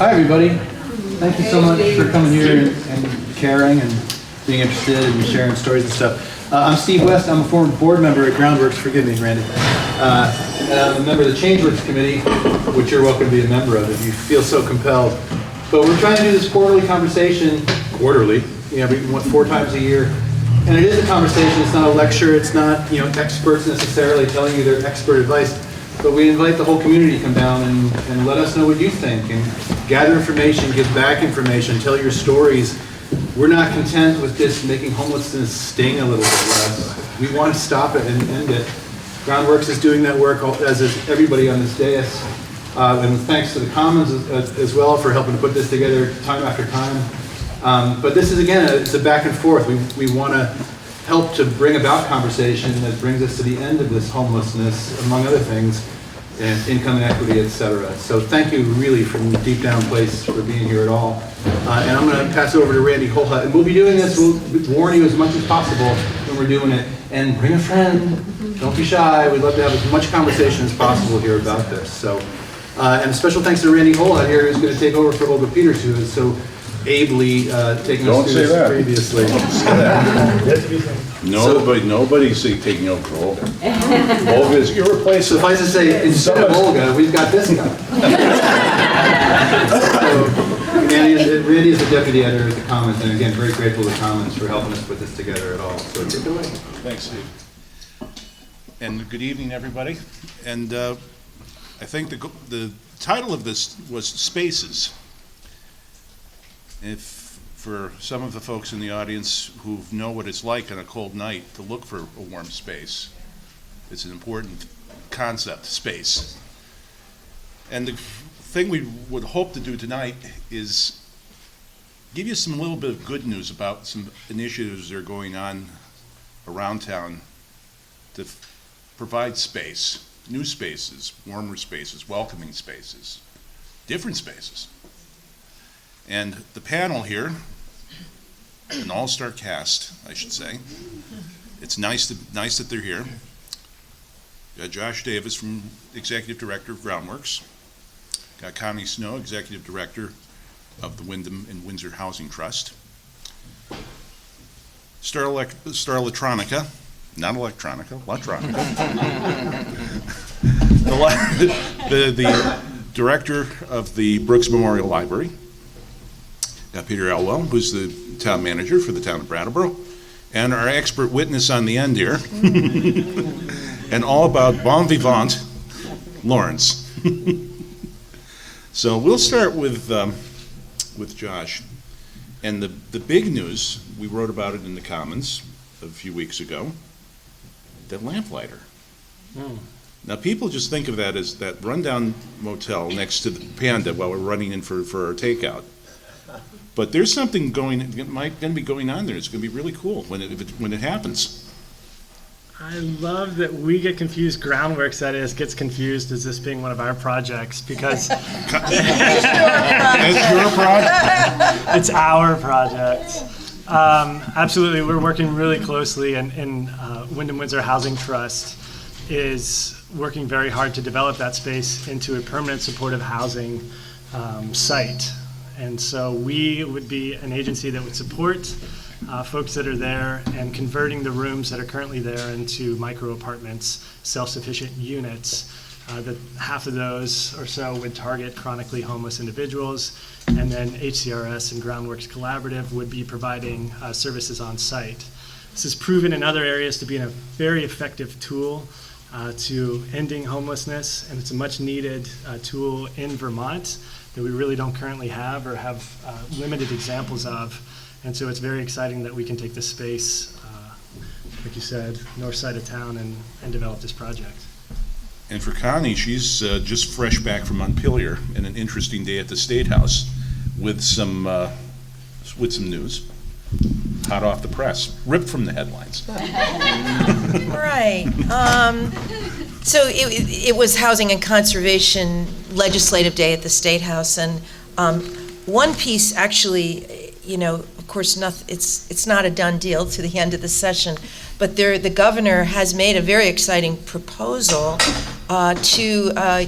Hi, everybody. Thank you so much for coming here and caring and being interested and sharing stories and stuff. I'm Steve West. I'm a former board member at Groundworks. Forgive me, Randy. And I'm a member of the Changeworks Committee, which you're welcome to be a member of if you feel so compelled. But we're trying to do this quarterly conversation, we want 4 times a year. And it is a conversation. It's not a lecture. It's not, experts necessarily telling you their expert advice. But we invite the whole community to come down and let us know what you think and gather information, give back information, tell your stories. We're not content with just making homelessness sting a little bit less. We want to stop it and end it. Groundworks is doing that work, as is everybody on this dais. And thanks to the Commons as well for helping to put this together time after time. But this is, again, it's a back and forth. We want to help to bring about conversation that brings us to the end of this homelessness, among other things, and income inequity, et cetera. So thank you really from the deep down place for being here at all. And I'm going to pass it over to Randy Holhut. And we'll be doing this, we'll warn you as much as possible when we're doing it. And bring a friend, don't be shy. We'd love to have as much conversation as possible here about this. So, and a special thanks to Randy Holhut here, who's going to take over for Olga Peters, who is so ably taking us through this previously. Don't say that. Nobody's taking over for Olga. Olga is irreplaceable. Suffice to say, instead of Olga, we've got this guy. Randy is the deputy editor at the Commons, and again, very grateful to the Commons for helping us put this together at all. So take it away. Thanks, Steve. And good evening, everybody. And I think the title of this was Spaces. If for some of the folks in the audience who know what it's like on a cold night to look for a warm space, it's an important concept, space. And the thing we would hope to do tonight is give you some little bit of good news about some initiatives that are going on around town to provide space, new spaces, warmer spaces, welcoming spaces, different spaces. And the panel here, an all-star cast, I should say. It's nice that they're here. Got Josh Davis, Executive Director of Groundworks. Got Connie Snow, Executive Director of the Windham and Windsor Housing Trust. Star Electronica, not Electronica, Electronica. the Director of the Brooks Memorial Library. Got Peter Elwell, who's the town manager for the Town of Brattleboro, and our expert witness on the end here, and all about bon vivant, Lawrence. So we'll start with Josh. And the big news, we wrote about it in the Commons a few weeks ago, the lamplighter. Now people just think of that as that rundown motel next to the Panda while we're running in for our takeout. But there's something going to be going on there. It's going to be really cool when it happens. I love that we get confused. Groundworks, that is, gets confused as this being one of our projects because It's your project. It's our project. Absolutely, we're working really closely, and Windham Windsor Housing Trust is working very hard to develop that space into a permanent supportive housing site. And so we would be an agency that would support folks that are there and converting the rooms that are currently there into micro apartments, self-sufficient units. That half of those or so would target chronically homeless individuals, and then HCRS and Groundworks Collaborative would be providing services on site. This is proven in other areas to be a very effective tool to ending homelessness, and it's a much needed tool in Vermont that we really don't currently have or have limited examples of. And so it's very exciting that we can take this space, like you said, north side of town and develop this project. And for Connie, she's just fresh back from Montpelier and an interesting day at the State House with some news, hot off the press, ripped from the headlines. Right. So it was Housing and Conservation Legislative Day at the State House, and one piece actually, of course, it's not a done deal to the end of the session, but the governor has made a very exciting proposal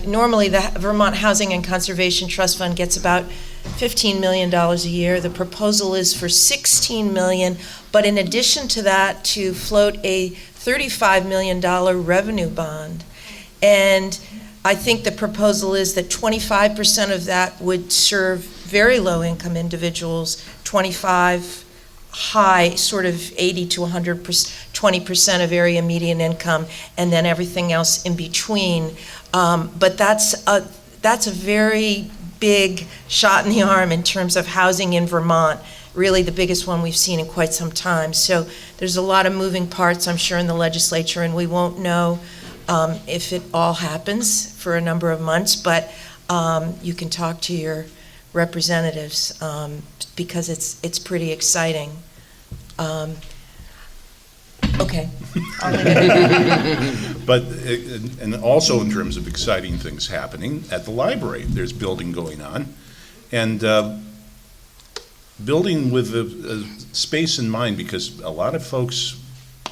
normally the Vermont Housing and Conservation Trust Fund gets about $15 million a year. The proposal is for $16 million, but in addition to that, to float a $35 million revenue bond. And I think the proposal is that 25% of that would serve very low-income individuals, 25 high, sort of 80 to 100%, 20% of area median income, and then everything else in between. But that's a very big shot in the arm in terms of housing in Vermont, really the biggest one we've seen in quite some time. So there's a lot of moving parts, I'm sure, in the legislature, and we won't know if it all happens for a number of months, but you can talk to your representatives because it's pretty exciting. Okay. But, and also in terms of exciting things happening at the library, there's building going on. And building with a space in mind, because a lot of folks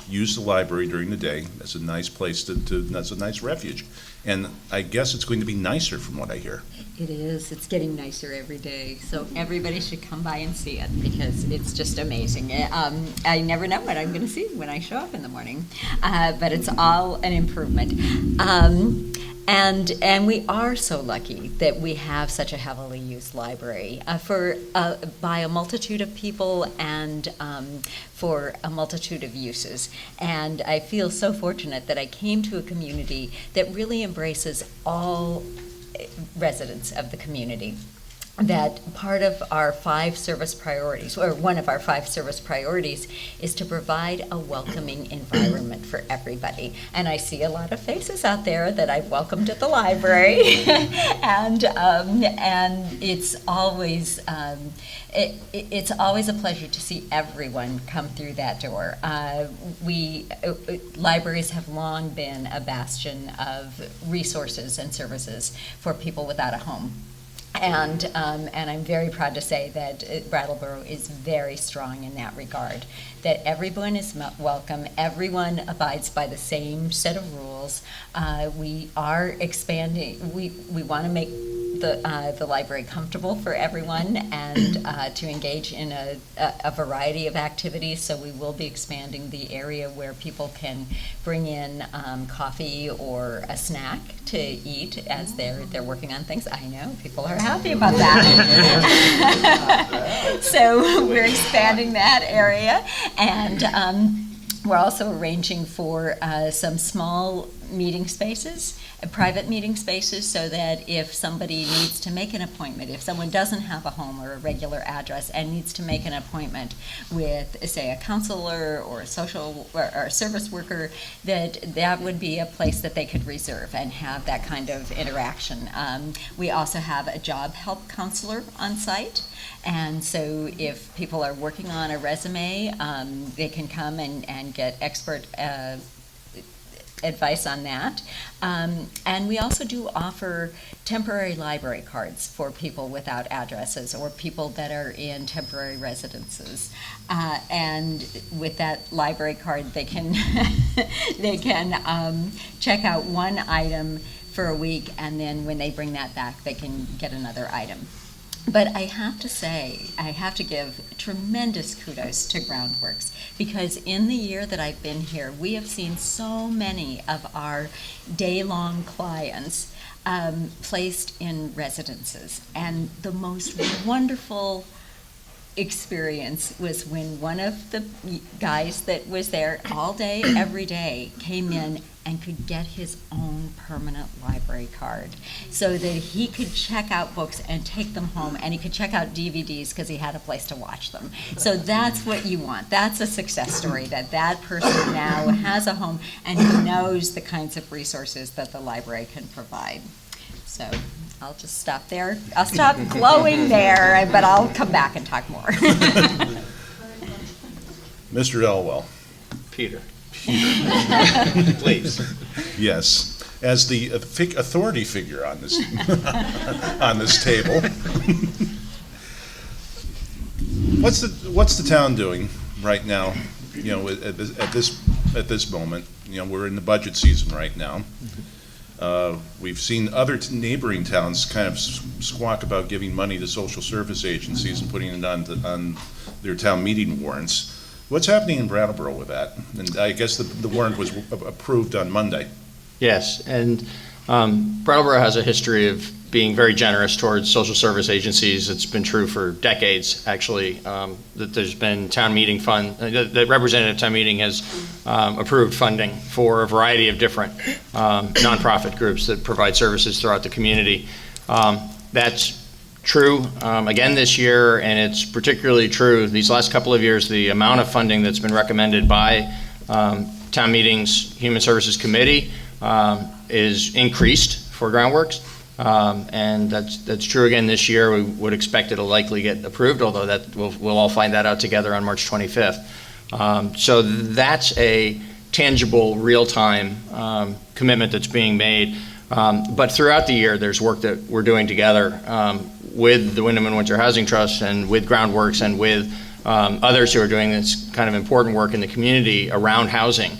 use the library during the day. That's a nice place that's a nice refuge. And I guess it's going to be nicer from what I hear. It is. It's getting nicer every day. So everybody should come by and see it because it's just amazing. I never know what I'm going to see when I show up in the morning, but it's all an improvement. And we are so lucky that we have such a heavily used library by a multitude of people and for a multitude of uses. And I feel so fortunate that I came to a community that really embraces all residents of the community. That part of our 5 service priorities, or one of our 5 service priorities, is to provide a welcoming environment for everybody. And I see a lot of faces out there that I've welcomed at the library, and it's always it's always a pleasure to see everyone come through that door. Libraries have long been a bastion of resources and services for people without a home. And I'm very proud to say that Brattleboro is very strong in that regard, that everyone is welcome, everyone abides by the same set of rules. We are expanding, we want to make the library comfortable for everyone and to engage in a variety of activities. So we will be expanding the area where people can bring in coffee or a snack to eat as they're working on things. I know people are happy about that. So we're expanding that area, and we're also arranging for some small meeting spaces, private meeting spaces, so that if somebody needs to make an appointment, if someone doesn't have a home or a regular address and needs to make an appointment with, say, a counselor or a social or a service worker, that would be a place that they could reserve and have that kind of interaction. We also have a job help counselor on site. And so if people are working on a resume, they can come and get expert advice on that. And we also do offer temporary library cards for people without addresses or people that are in temporary residences. And with that library card, they can they can check out one item for a week, and then when they bring that back, they can get another item. But I have to say, I have to give tremendous kudos to Groundworks, because in the year that I've been here, we have seen so many of our day-long clients placed in residences. And the most wonderful experience was when one of the guys that was there all day, every day, came in and could get his own permanent library card so that he could check out books and take them home, and he could check out DVDs because he had a place to watch them. So that's what you want. That's a success story, that person now has a home and he knows the kinds of resources that the library can provide. So I'll just stop there. I'll stop glowing there, but I'll come back and talk more. Mr. Elwell. Peter. Please. Yes, as the authority figure on this on this table. What's the town doing right now? You know, at this moment, you know, we're in the budget season right now. We've seen other neighboring towns kind of squawk about giving money to social service agencies and putting it on their town meeting warrants. What's happening in Brattleboro with that? And I guess the warrant was approved on Monday. Yes, and Brattleboro has a history of being very generous towards social service agencies. It's been true for decades, actually, that there's been town meeting fund, the representative town meeting has approved funding for a variety of different nonprofit groups that provide services throughout the community. That's true again this year, and it's particularly true these last couple of years. The amount of funding that's been recommended by town meetings Human Services Committee is increased for Groundworks, and that's true again this year. We would expect it'll likely get approved, although that we'll all find that out together on March 25th. So that's a tangible, real-time commitment that's being made. But throughout the year, there's work that we're doing together with the Windham Windsor Housing Trust and with Groundworks and with others who are doing this kind of important work in the community around housing.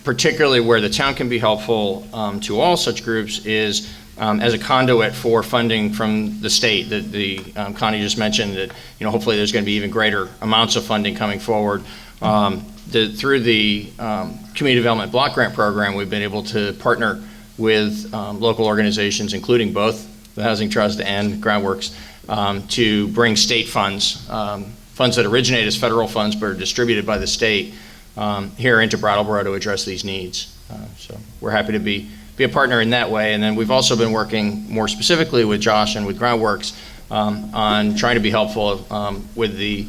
Particularly where the town can be helpful to all such groups is as a conduit for funding from the state. That Connie just mentioned that hopefully there's going to be even greater amounts of funding coming forward. Through the Community Development Block Grant Program, we've been able to partner with local organizations, including both the Housing Trust and Groundworks, to bring state funds, funds that originate as federal funds but are distributed by the state, here into Brattleboro to address these needs. So we're happy to be a partner in that way. And then we've also been working more specifically with Josh and with Groundworks on trying to be helpful with the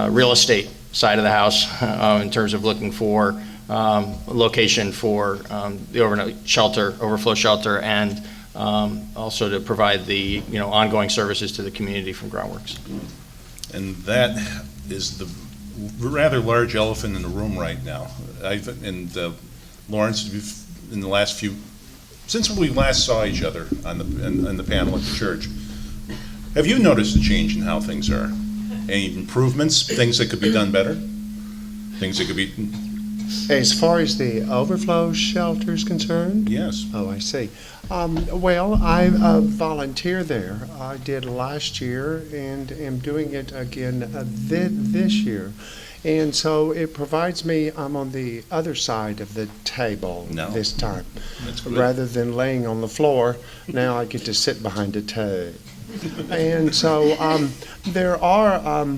real estate side of the house in terms of looking for location for the overflow shelter, and also to provide the ongoing services to the community from Groundworks. And that is the rather large elephant in the room right now. Lawrence, in the last since we last saw each other on the panel at the church, have you noticed a change in how things are? Any improvements, things that could be done better? Things that could be... As far as the overflow shelter is concerned? Yes. Oh, I see. Well, I volunteer there. I did last year and am doing it again this year. And so it provides me, I'm on the other side of the table this time. That's good. Rather than laying on the floor, now I get to sit behind a table. And so there are,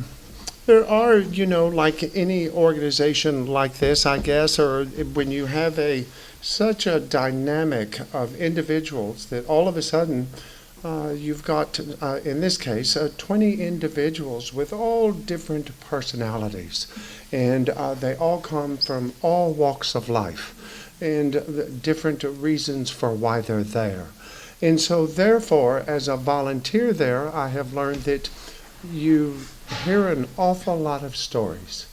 like any organization like this, I guess, or when you have such a dynamic of individuals that all of a sudden you've got, in this case, 20 individuals with all different personalities. And they all come from all walks of life and different reasons for why they're there. And so therefore, as a volunteer there, I have learned that you hear an awful lot of stories.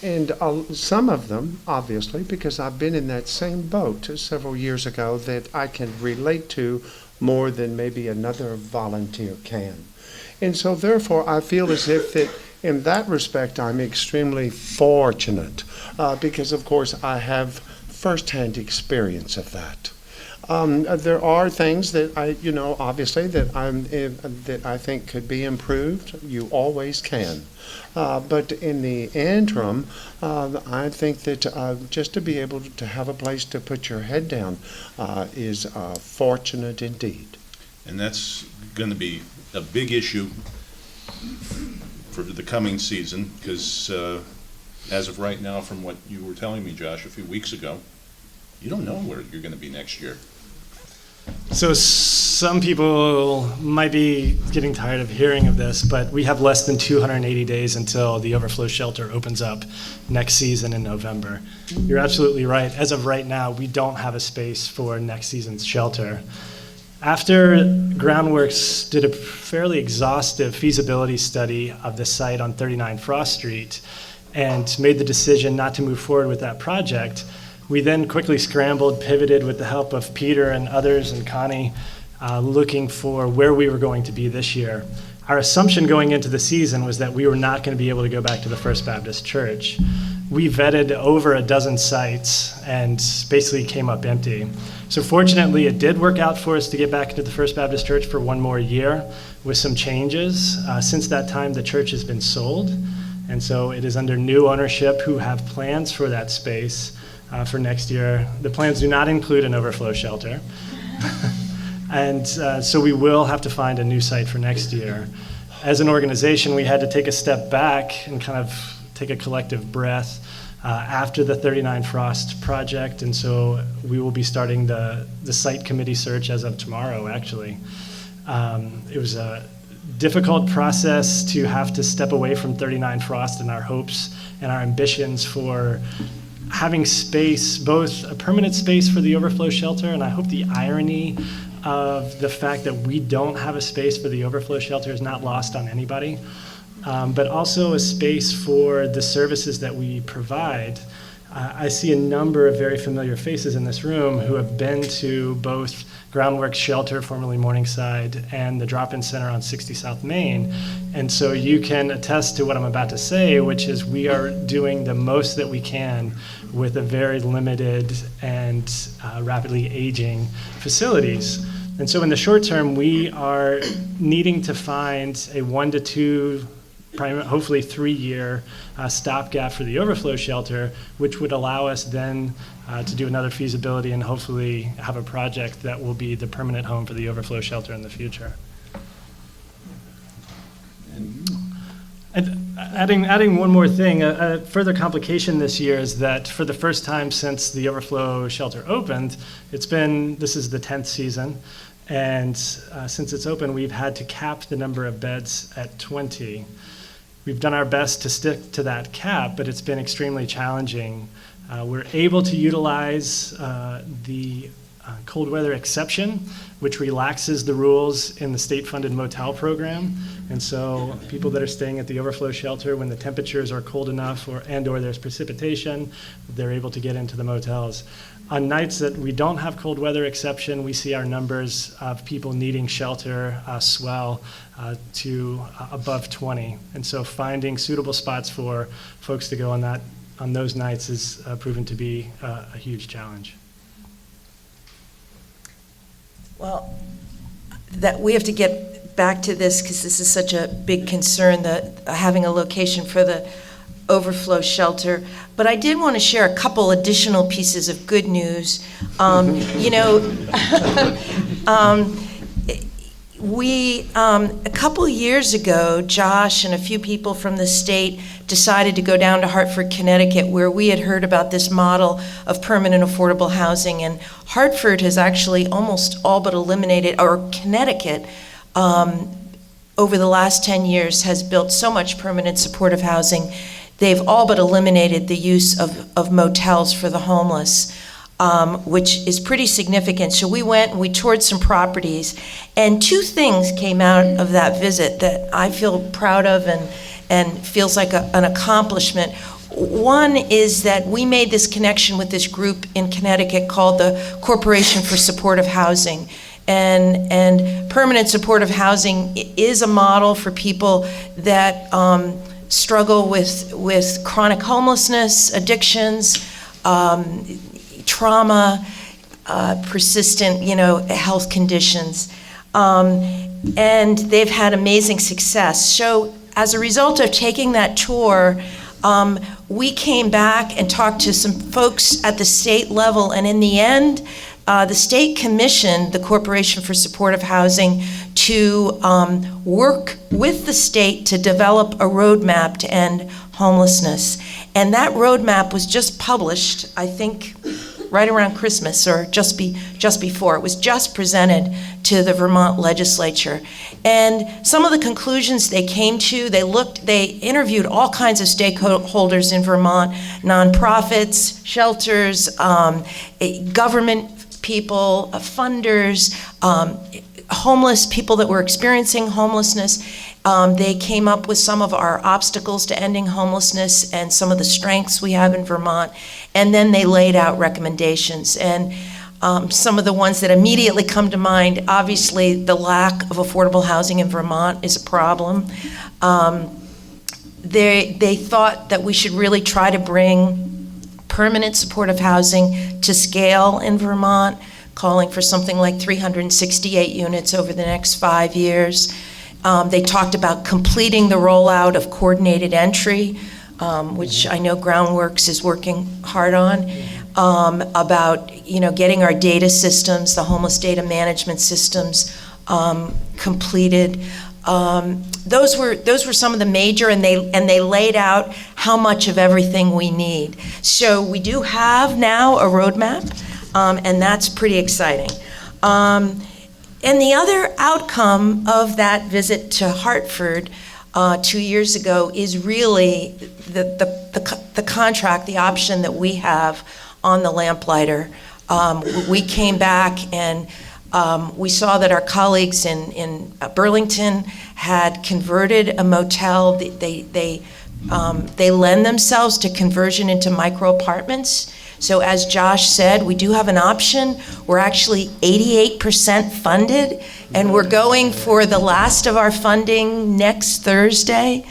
And some of them, obviously, because I've been in that same boat several years ago, that I can relate to more than maybe another volunteer can. And so therefore, I feel as if that in that respect, I'm extremely fortunate because, of course, I have firsthand experience of that. There are things that obviously that I think could be improved. You always can. But in the interim, I think that just to be able to have a place to put your head down is fortunate indeed. And that's going to be a big issue for the coming season, because as of right now, from what you were telling me, Josh, a few weeks ago, you don't know where you're going to be next year. So some people might be getting tired of hearing of this, but we have less than 280 days until the overflow shelter opens up next season in November. You're absolutely right. As of right now, we don't have a space for next season's shelter. After Groundworks did a fairly exhaustive feasibility study of the site on 39 Frost Street and made the decision not to move forward with that project, we then quickly scrambled, pivoted with the help of Peter and others and Connie, looking for where we were going to be this year. Our assumption going into the season was that we were not going to be able to go back to the First Baptist Church. we vetted over a dozen sites and basically came up empty. So fortunately, it did work out for us to get back into the First Baptist Church for one more year with some changes. Since that time, the church has been sold, and so it is under new ownership who have plans for that space for next year. The plans do not include an overflow shelter. And so we will have to find a new site for next year. As an organization, we had to take a step back and kind of take a collective breath after the 39 Frost project, and so we will be starting the site committee search as of tomorrow, actually. It was a difficult process to have to step away from 39 Frost and our hopes and our ambitions for having space, both a permanent space for the overflow shelter, and I hope the irony of the fact that we don't have a space for the overflow shelter is not lost on anybody. But also a space for the services that we provide. I see a number of very familiar faces in this room who have been to both Groundworks Shelter, formerly Morningside, and the Drop-In Center on 60 South Main. And so you can attest to what I'm about to say, which is we are doing the most that we can with a very limited and rapidly aging facilities. And so in the short term, we are needing to find a 1 to 2, hopefully 3-year stopgap for the overflow shelter, which would allow us then to do another feasibility and hopefully have a project that will be the permanent home for the overflow shelter in the future. And adding one more thing, a further complication this year is that for the first time since the overflow shelter opened, this is the 10th season, and since it's open, we've had to cap the number of beds at 20. We've done our best to stick to that cap, but it's been extremely challenging. We're able to utilize the cold weather exception, which relaxes the rules in the state-funded motel program. And so people that are staying at the overflow shelter, when the temperatures are cold enough or there's precipitation, they're able to get into the motels. On nights that we don't have cold weather exception, we see our numbers of people needing shelter swell to above 20. And so finding suitable spots for folks to go on those nights is proven to be a huge challenge. Well, that we have to get back to this because this is such a big concern, that having a location for the overflow shelter. But I did want to share a couple additional pieces of good news. A couple years ago, Josh and a few people from the state decided to go down to Hartford, Connecticut, where we had heard about this model of permanent affordable housing. And Hartford has actually almost all but eliminated, or Connecticut, over the last 10 years has built so much permanent supportive housing. They've all but eliminated the use of motels for the homeless. Which is pretty significant. So we went and we toured some properties, and 2 things came out of that visit that I feel proud of and feels like an accomplishment. One is that we made this connection with this group in Connecticut called the Corporation for Supportive Housing. And permanent supportive housing is a model for people that struggle with chronic homelessness, addictions, trauma, persistent, health conditions. And they've had amazing success. So as a result of taking that tour, we came back and talked to some folks at the state level, and in the end, the state commissioned the Corporation for Supportive Housing to work with the state to develop a roadmap to end homelessness. And that roadmap was just published, I think, right around Christmas or just before. It was just presented to the Vermont legislature. And some of the conclusions they came to, they interviewed all kinds of stakeholders in Vermont, nonprofits, shelters, government people, funders, homeless people that were experiencing homelessness. They came up with some of our obstacles to ending homelessness and some of the strengths we have in Vermont, and then they laid out recommendations. And some of the ones that immediately come to mind, obviously the lack of affordable housing in Vermont is a problem. they thought that we should really try to bring permanent supportive housing to scale in Vermont, calling for something like 368 units over the next 5 years. They talked about completing the rollout of coordinated entry, which I know Groundworks is working hard on, about getting our data systems, the homeless data management systems, completed. Those were some of the major, and they laid out how much of everything we need. So we do have now a roadmap, and that's pretty exciting. And the other outcome of that visit to Hartford 2 years ago is really the contract, the option that we have on the lamplighter. We came back and we saw that our colleagues in Burlington had converted a motel. They lend themselves to conversion into micro apartments. So as Josh said, we do have an option. We're actually 88% funded, and we're going for the last of our funding next Thursday.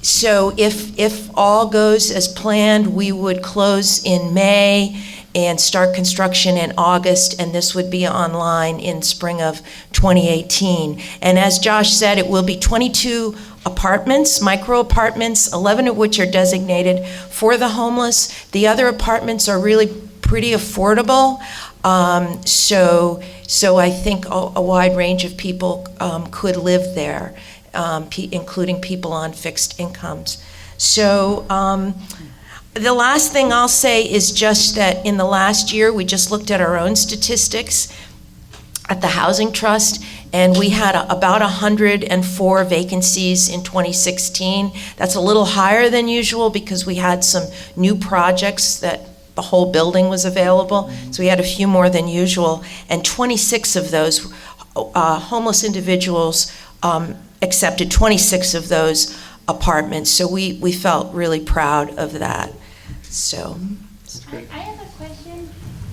So if all goes as planned, we would close in May and start construction in August, and this would be online in spring of 2018. And as Josh said, it will be 22 apartments, micro apartments, 11 of which are designated for the homeless. The other apartments are really pretty affordable. So I think a wide range of people could live there, including people on fixed incomes. So the last thing I'll say is just that in the last year, we just looked at our own statistics at the Housing Trust, and we had about 104 vacancies in 2016. That's a little higher than usual because we had some new projects that the whole building was available, so we had a few more than usual, and 26 of those homeless individuals accepted 26 of those apartments, so we felt really proud of that. So I have a question.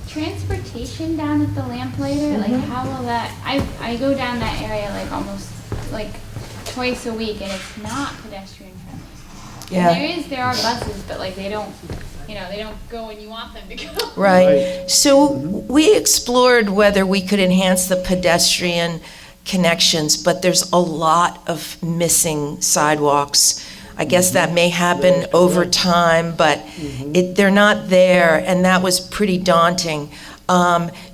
Transportation down at the lamplighter, like how will that, I go down that area like almost like twice a week, and it's not pedestrian friendly. yeah. And there are buses, but like they don't go when you want them to go. Right. So we explored whether we could enhance the pedestrian connections, but there's a lot of missing sidewalks. I guess that may happen over time, but they're not there, and that was pretty daunting.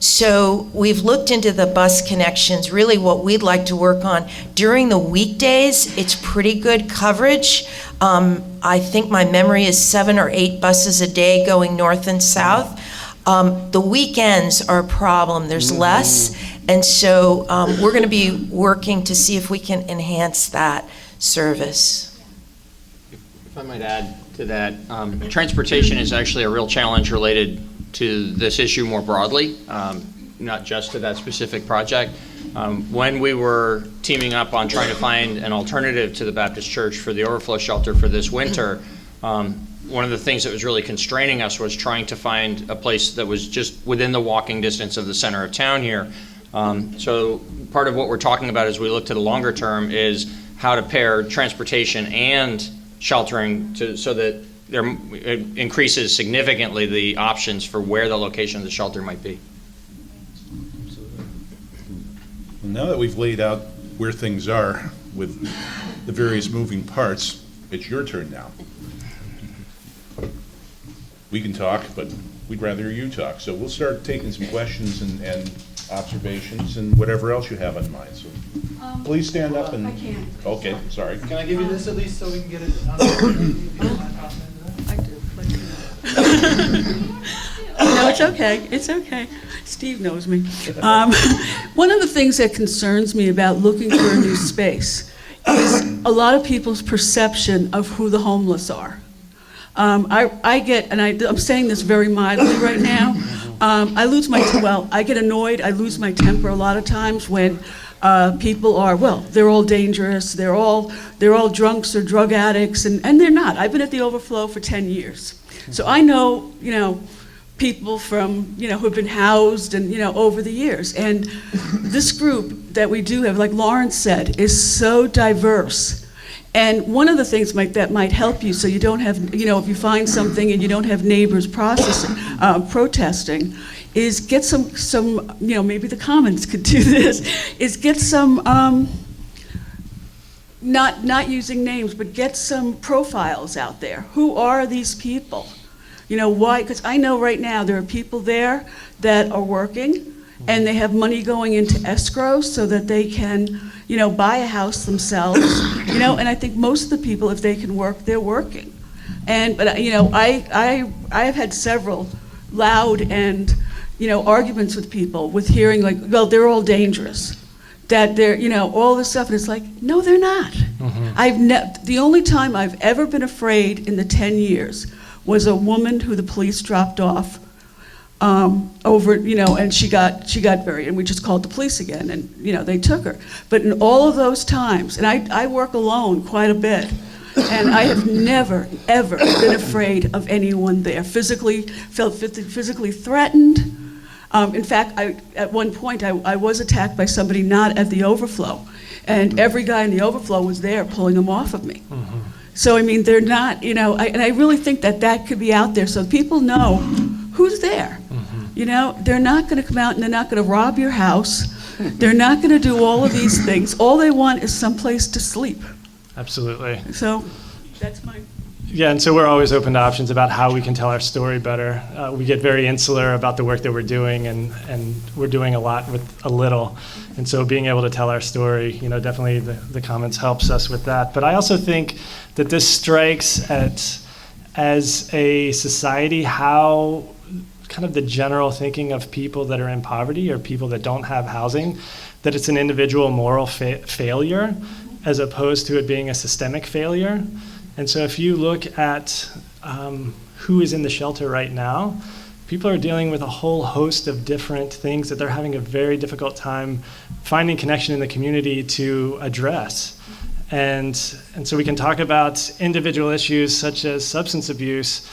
So we've looked into the bus connections. Really what we'd like to work on during the weekdays, it's pretty good coverage. I think my memory is 7 or 8 buses a day going north and south. The weekends are a problem. There's less. And so we're going to be working to see if we can enhance that service. If I might add to that, transportation is actually a real challenge related to this issue more broadly, not just to that specific project. When we were teaming up on trying to find an alternative to the Baptist Church for the overflow shelter for this winter, one of the things that was really constraining us was trying to find a place that was just within the walking distance of the center of town here. So part of what we're talking about as we look to the longer term is how to pair transportation and sheltering so that it increases significantly the options for where the location of the shelter might be. Well, now that we've laid out where things are with the various moving parts, it's your turn now. We can talk, but we'd rather you talk. So we'll start taking some questions and observations and whatever else you have in mind. So please stand up and. I can't. Okay, sorry. Can I give you this at least so we can get it on? I do. No, it's okay. It's okay. Steve knows me. One of the things that concerns me about looking for a new space is a lot of people's perception of who the homeless are. I get, and I'm saying this very mildly right now, I get annoyed, I lose my temper a lot of times when people are, they're all dangerous, they're all drunks or drug addicts, and they're not. I've been at the Overflow for 10 years. So I know, people from, who've been housed and, over the years. And this group that we do have, like Lawrence said, is so diverse. And one of the things that might help you, so you don't have, if you find something and you don't have neighbors protesting, is get some, maybe the Commons could do this, is get some, not using names, but get some profiles out there. Who are these people? Why? Because I know right now there are people there that are working, and they have money going into escrow so that they can, buy a house themselves, and I think most of the people, if they can work, they're working. But I have had several loud and, arguments with people with hearing like, well, they're all dangerous, that they're, all this stuff, and it's like, no, they're not. The only time I've ever been afraid in the 10 years was a woman who the police dropped off and she got buried, and we just called the police again, and they took her. But in all of those times, and I work alone quite a bit, and I have never ever been afraid of anyone there. Felt physically threatened. In fact, at one point I was attacked by somebody not at the overflow, and every guy in the overflow was there pulling them off of me. So I mean, they're not, and I really think that could be out there so people know who's there. They're not going to come out and they're not going to rob your house. They're not going to do all of these things. All they want is someplace to sleep. Absolutely. So that's my... Yeah, and so we're always open to options about how we can tell our story better. We get very insular about the work that we're doing, and we're doing a lot with a little. And so being able to tell our story, definitely the Commons helps us with that. But I also think that this strikes at, as a society, how kind of the general thinking of people that are in poverty or people that don't have housing, that it's an individual moral failure as opposed to it being a systemic failure. And so if you look at who is in the shelter right now, people are dealing with a whole host of different things that they're having a very difficult time finding connection in the community to address. And so we can talk about individual issues such as substance abuse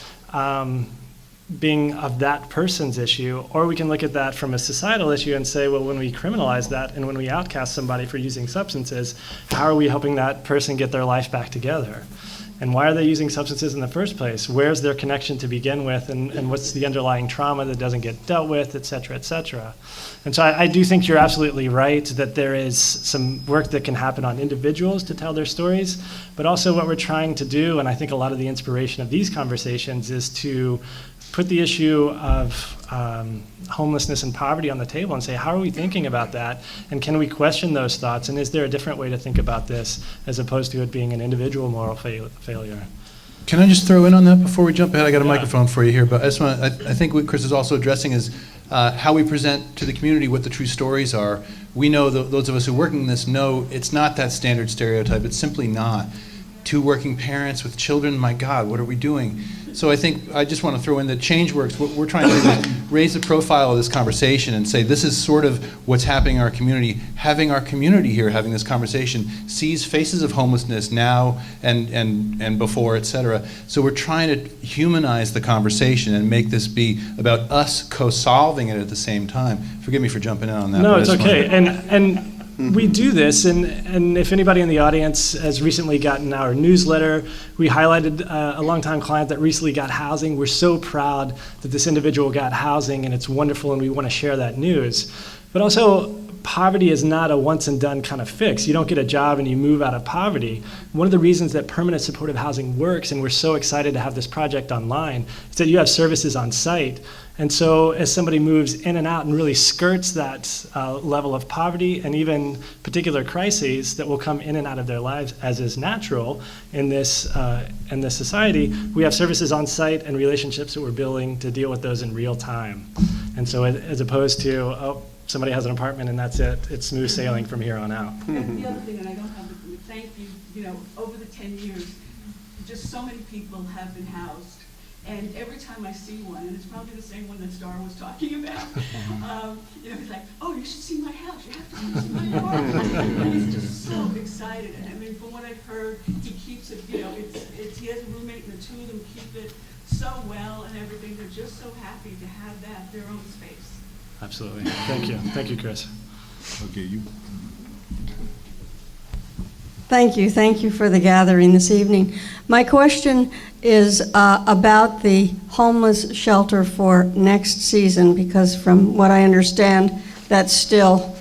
being of that person's issue, or we can look at that from a societal issue and say, well, when we criminalize that and when we outcast somebody for using substances, how are we helping that person get their life back together? And why are they using substances in the first place? Where's their connection to begin with, and what's the underlying trauma that doesn't get dealt with, et cetera, et cetera. And so I do think you're absolutely right that there is some work that can happen on individuals to tell their stories, but also what we're trying to do, and I think a lot of the inspiration of these conversations is to put the issue of homelessness and poverty on the table and say, how are we thinking about that? And can we question those thoughts? And is there a different way to think about this as opposed to it being an individual moral failure? Can I just throw in on that before we jump ahead? I got a microphone for you here, but I think what Chris is also addressing is how we present to the community what the true stories are. We know, those of us who are working in this know it's not that standard stereotype. It's simply not. Two working parents with children, my God, what are we doing? So I think I just want to throw in that ChangeWorks, what we're trying to do is raise the profile of this conversation and say this is sort of what's happening in our community. Having our community here having this conversation sees faces of homelessness now and before, et cetera. So we're trying to humanize the conversation and make this be about us co-solving it at the same time. Forgive me for jumping in on that. No, it's okay. And we do this, and if anybody in the audience has recently gotten our newsletter, we highlighted a longtime client that recently got housing. We're so proud that this individual got housing, and it's wonderful, and we want to share that news. But also, poverty is not a once and done kind of fix. You don't get a job and you move out of poverty. One of the reasons that permanent supportive housing works, and we're so excited to have this project online, is that you have services on site. And so as somebody moves in and out and really skirts that level of poverty and even particular crises that will come in and out of their lives, as is natural in this society, we have services on site and relationships that we're building to deal with those in real time. And so as opposed to, somebody has an apartment and that's it, it's smooth sailing from here on out. And the other thing, and I don't have the thank you, over the 10 years, just so many people have been housed. And every time I see one, and it's probably the same one that Star was talking about, he's like, oh, you should see my house, you have to come see my apartment. And he's just so excited. And I mean, from what I've heard, he keeps it, he has a roommate and the two of them keep it so well and everything. They're just so happy to have that, their own space. Absolutely. Thank you. Thank you, Chris. Okay, you. Thank you for the gathering this evening. My question is about the homeless shelter for next season, because from what I understand, that's still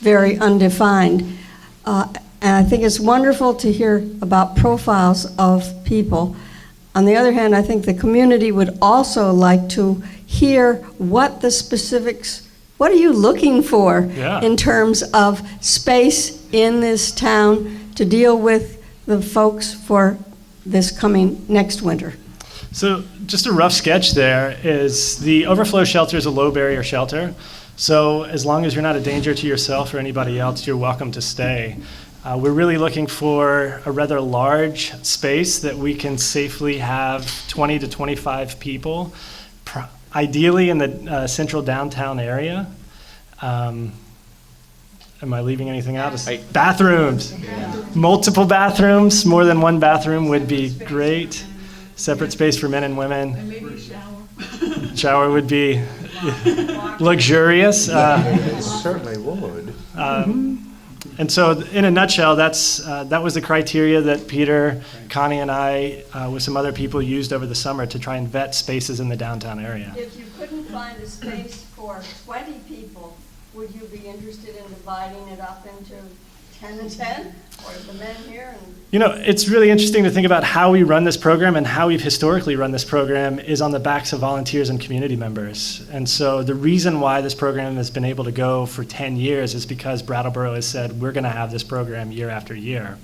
very undefined. And I think it's wonderful to hear about profiles of people. On the other hand, I think the community would also like to hear what the specifics, what are you looking for in terms of space in this town to deal with the folks for this coming next winter? So just a rough sketch there is the overflow shelter is a low barrier shelter. So as long as you're not a danger to yourself or anybody else, you're welcome to stay. We're really looking for a rather large space that we can safely have 20 to 25 people, ideally in the central downtown area. Am I leaving anything out? Bathrooms. Multiple bathrooms, more than one bathroom would be great. Separate space for men and women. And maybe a shower. Shower would be luxurious. It certainly would. And so in a nutshell, that was the criteria that Peter, Connie, and I, with some other people, used over the summer to try and vet spaces in the downtown area. If you couldn't find a space for 20 people, would you be interested in dividing it up into 10 and 10? Or the men here? You know, it's really interesting to think about how we run this program, and how we've historically run this program is on the backs of volunteers and community members. And so the reason why this program has been able to go for 10 years is because Brattleboro has said, we're going to have this program year after year.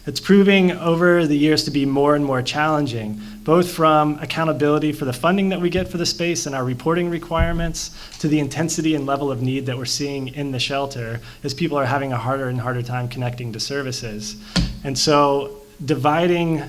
It's proving over the years to be more and more challenging, both from accountability for the funding that we get for the space and our reporting requirements, to the intensity and level of need that we're seeing in the shelter as people are having a harder and harder time connecting to services. And so dividing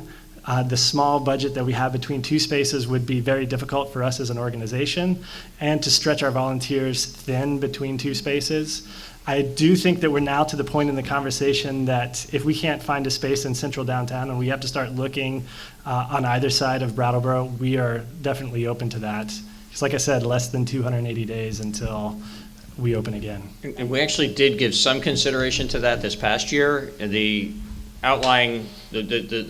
the small budget that we have between two spaces would be very difficult for us as an organization, and to stretch our volunteers thin between two spaces. I do think that we're now to the point in the conversation that if we can't find a space in central downtown and we have to start looking on either side of Brattleboro, we are definitely open to that. Because like I said, less than 280 days until we open again. And we actually did give some consideration to that this past year. The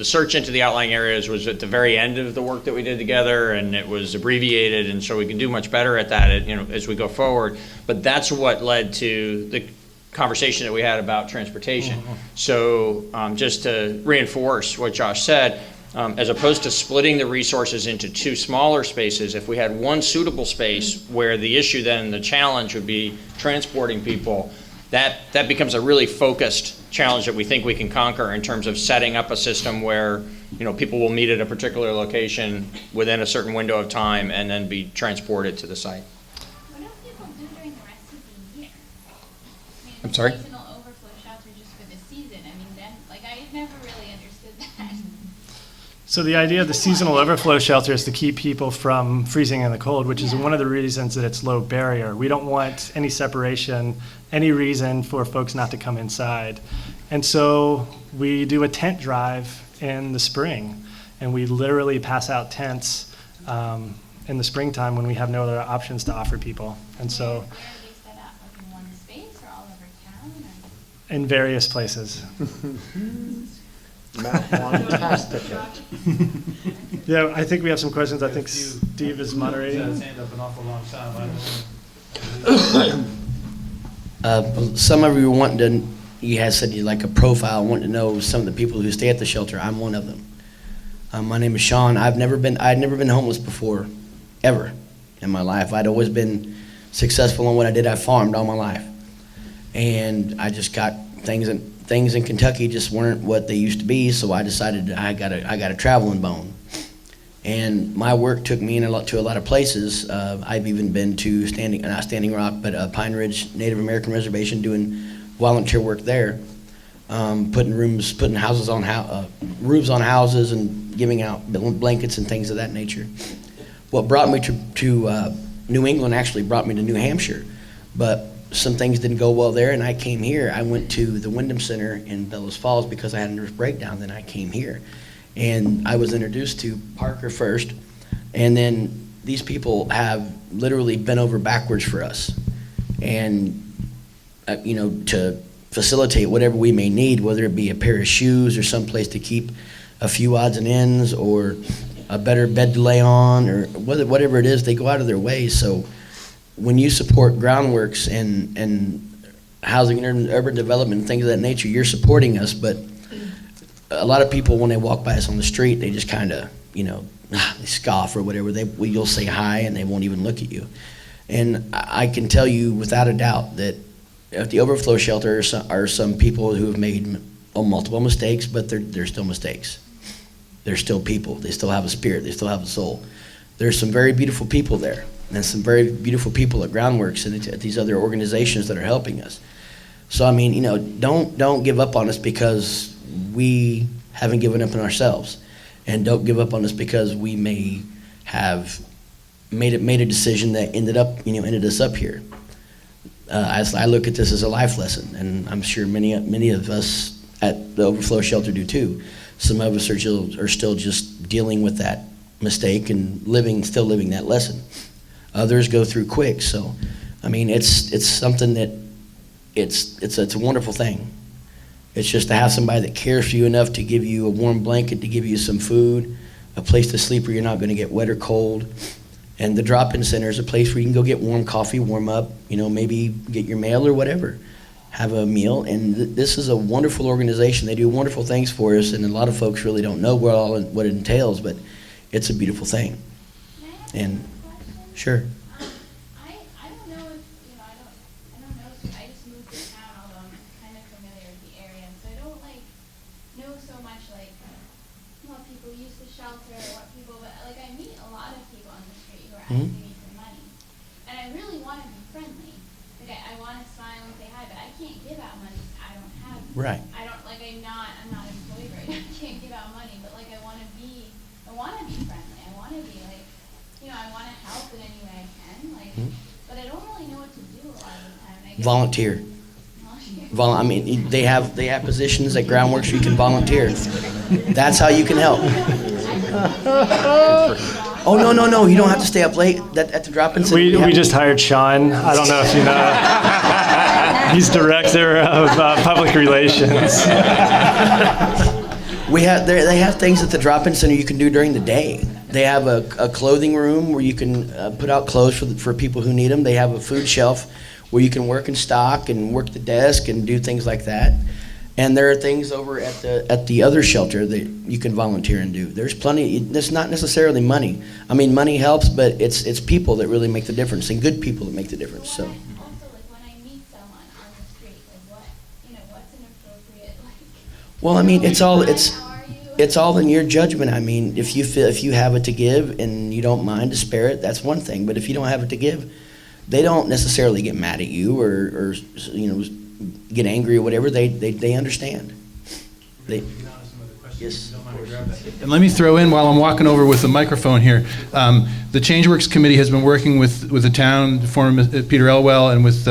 search into the outlying areas was at the very end of the work that we did together, and it was abbreviated, and so we can do much better at that, as we go forward. But that's what led to the conversation that we had about transportation. Mm-hmm. So just to reinforce what Josh said, as opposed to splitting the resources into two smaller spaces, if we had one suitable space where the issue then, the challenge would be transporting people, that becomes a really focused challenge that we think we can conquer in terms of setting up a system where people will meet at a particular location within a certain window of time and then be transported to the site. What do people do during the rest of the year? I'm sorry? Seasonal overflow shelter just for the season. I mean, then, I never really understood that. So the idea of the seasonal overflow shelter is to keep people from freezing in the cold, which is one of the reasons that it's low barrier. We don't want any separation, any reason for folks not to come inside. And so we do a tent drive in the spring, and we literally pass out tents in the springtime when we have no other options to offer people. And so, Where are they set up? In one space or all over town? Or? In various places. Fantastic. Yeah, I think we have some questions. I think Steve is moderating. His hand up an awful long time. Some of you were wanting to, you had said you like a profile, wanting to know some of the people who stay at the shelter. I'm one of them. My name is Sean. I'd never been homeless before, ever in my life. I'd always been successful in what I did. I farmed all my life, and I just got things in Kentucky just weren't what they used to be. So I decided I got a traveling bone, and my work took me to a lot of places. I've even been to not Standing Rock, but Pine Ridge Native American Reservation, doing volunteer work there, putting roofs on houses and giving out blankets and things of that nature. What brought me to New England actually brought me to New Hampshire, but some things didn't go well there, and I came here. I went to the Windham Center in Bellows Falls because I had a nervous breakdown. Then I came here, and I was introduced to Parker first, and then these people have literally bent over backwards for us, and to facilitate whatever we may need, whether it be a pair of shoes or some place to keep a few odds and ends or a better bed to lay on or whatever it is, they go out of their way. So when you support Groundworks and housing and urban development and things of that nature, you're supporting us, but a lot of people, when they walk by us on the street, they just kind of, they scoff or whatever. You'll say hi and they won't even look at you. And I can tell you without a doubt that at the overflow shelter are some people who have made multiple mistakes, but they're still mistakes. They're still people. They still have a spirit. They still have a soul. There's some very beautiful people there, and some very beautiful people at Groundworks and at these other organizations that are helping us. So I mean, don't give up on us because we haven't given up on ourselves, and don't give up on us because we may have made a decision that ended us up here. As I look at this as a life lesson, and I'm sure many of us at the overflow shelter do too. Some of us are still just dealing with that mistake and still living that lesson. Others go through quick. So, I mean, it's something that it's a wonderful thing. It's just to have somebody that cares for you enough to give you a warm blanket, to give you some food, a place to sleep where you're not going to get wet or cold. And the drop-in center is a place where you can go get warm coffee, warm up, maybe get your mail or whatever, have a meal. And this is a wonderful organization. They do wonderful things for us, and a lot of folks really don't know what it entails, but it's a beautiful thing. And sure. I don't know if, I don't know if I just moved to town, although I'm kind of familiar with the area, so I don't know so much what people use the shelter or what people, but I meet a lot of people on the street who are asking me for money, and I really want to be friendly. I want to smile and say hi, but I can't give out money. I don't have. Right. I don't I'm not employed right now. I can't give out money, but I want to be friendly. I want to be I want to help in any way I can. But I don't really know what to do a lot of the time. I guess Volunteer. I mean, they have positions at Groundworks where you can volunteer. That's how you can help. Oh, no, you don't have to stay up late at the drop-in center. We just hired Sean. I don't know if you know. He's director of public relations. They have things at the drop-in center you can do during the day. They have a clothing room where you can put out clothes for people who need them. They have a food shelf where you can work in stock and work the desk and do things like that. And there are things over at the other shelter that you can volunteer and do. There's plenty. It's not necessarily money. I mean, money helps, but it's people that really make the difference, and good people that make the difference. So. Also, when I meet someone on the street, what's an appropriate Well, I mean, it's all in your judgment. I mean, if you have it to give and you don't mind to spare it, that's one thing. But if you don't have it to give, they don't necessarily get mad at you or get angry or whatever. They understand. Yes. And let me throw in while I'm walking over with the microphone here. The ChangeWorks Committee has been working with the town, former Peter Elwell, and with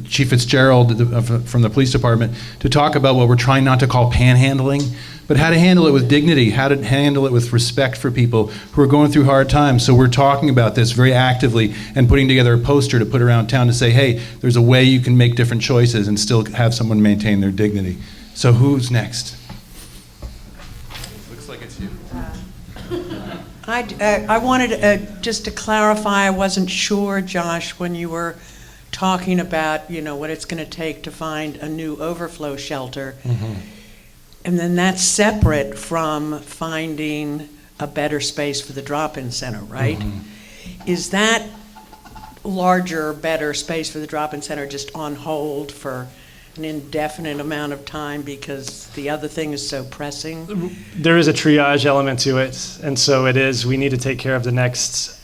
Chief Fitzgerald from the police department to talk about what we're trying not to call panhandling, but how to handle it with dignity, how to handle it with respect for people who are going through hard times. So we're talking about this very actively and putting together a poster to put around town to say, hey, there's a way you can make different choices and still have someone maintain their dignity. So who's next? Looks like it's you. I wanted just to clarify, I wasn't sure, Josh, when you were talking about, what it's going to take to find a new overflow shelter. Mm-hmm. And then that's separate from finding a better space for the drop-in center, right? Mm-hmm. Is that larger, better space for the drop-in center just on hold for an indefinite amount of time because the other thing is so pressing? There is a triage element to it, and so it is. We need to take care of the next.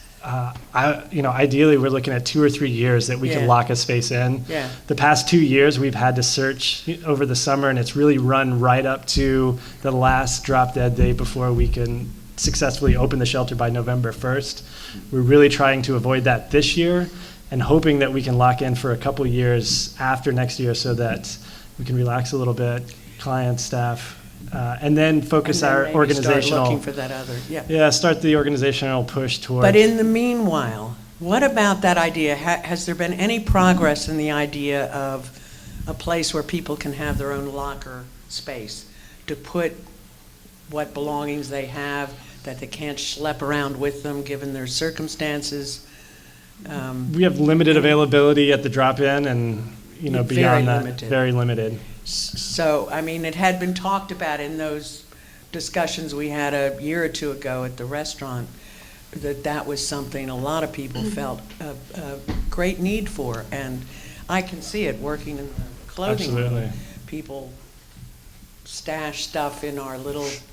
Ideally, we're looking at 2 or 3 years that we can lock a space in. Yeah. The past 2 years, we've had to search over the summer, and it's really run right up to the last drop-dead day before we can successfully open the shelter by November 1st. We're really trying to avoid that this year and hoping that we can lock in for a couple years after next year so that we can relax a little bit, clients, staff, and then focus our organizational. Start looking for that other, start the organizational push toward. But in the meanwhile, what about that idea? Has there been any progress in the idea of a place where people can have their own locker space to put what belongings they have that they can't schlep around with them given their circumstances. We have limited availability at the drop-in, and beyond that, limited. very limited. So, I mean, it had been talked about in those discussions we had a year or two ago at the restaurant, that was something a lot of people felt a great need for, and I can see it working in the clothing room. Absolutely. People stash stuff in our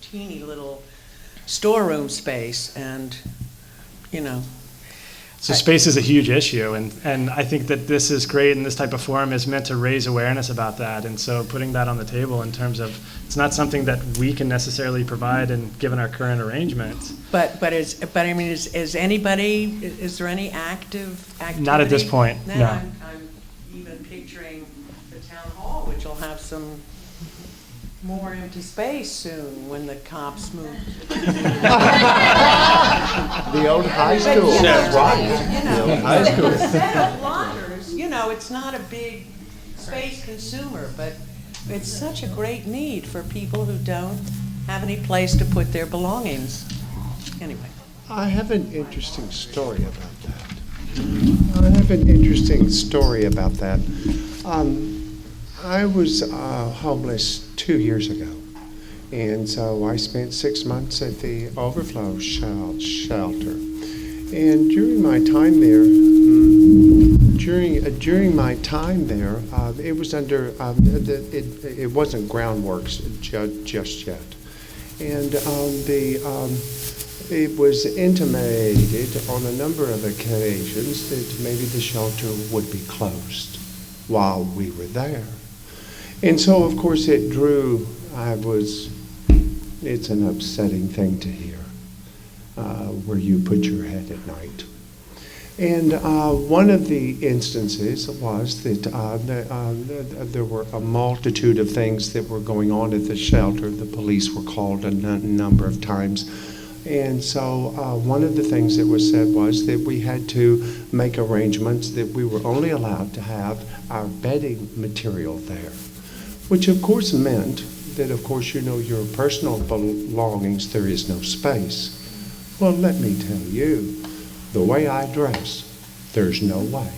teeny little storeroom space, and So space is a huge issue, and I think that this is great, and this type of forum is meant to raise awareness about that. And so putting that on the table in terms of, it's not something that we can necessarily provide, and given our current arrangements. Is there any active activity? Not at this point, no. I'm even picturing the town hall, which will have some more empty space soon when the cops move. The old high school. The old high school. Instead of lockers, it's not a big space consumer, but it's such a great need for people who don't have any place to put their belongings. Anyway. I have an interesting story about that. I was homeless 2 years ago, and so I spent 6 months at the overflow shelter. And during my time there, it was under it wasn't Groundworks just yet, and it was intimated on a number of occasions that maybe the shelter would be closed while we were there. And so, of course, it's an upsetting thing to hear, where you put your head at night. And one of the instances was that there were a multitude of things that were going on at the shelter. The police were called a number of times. And so one of the things that was said was that we had to make arrangements that we were only allowed to have our bedding material there, which of course meant that, of course, your personal belongings, there is no space. Well, let me tell you, the way I dress, there's no way.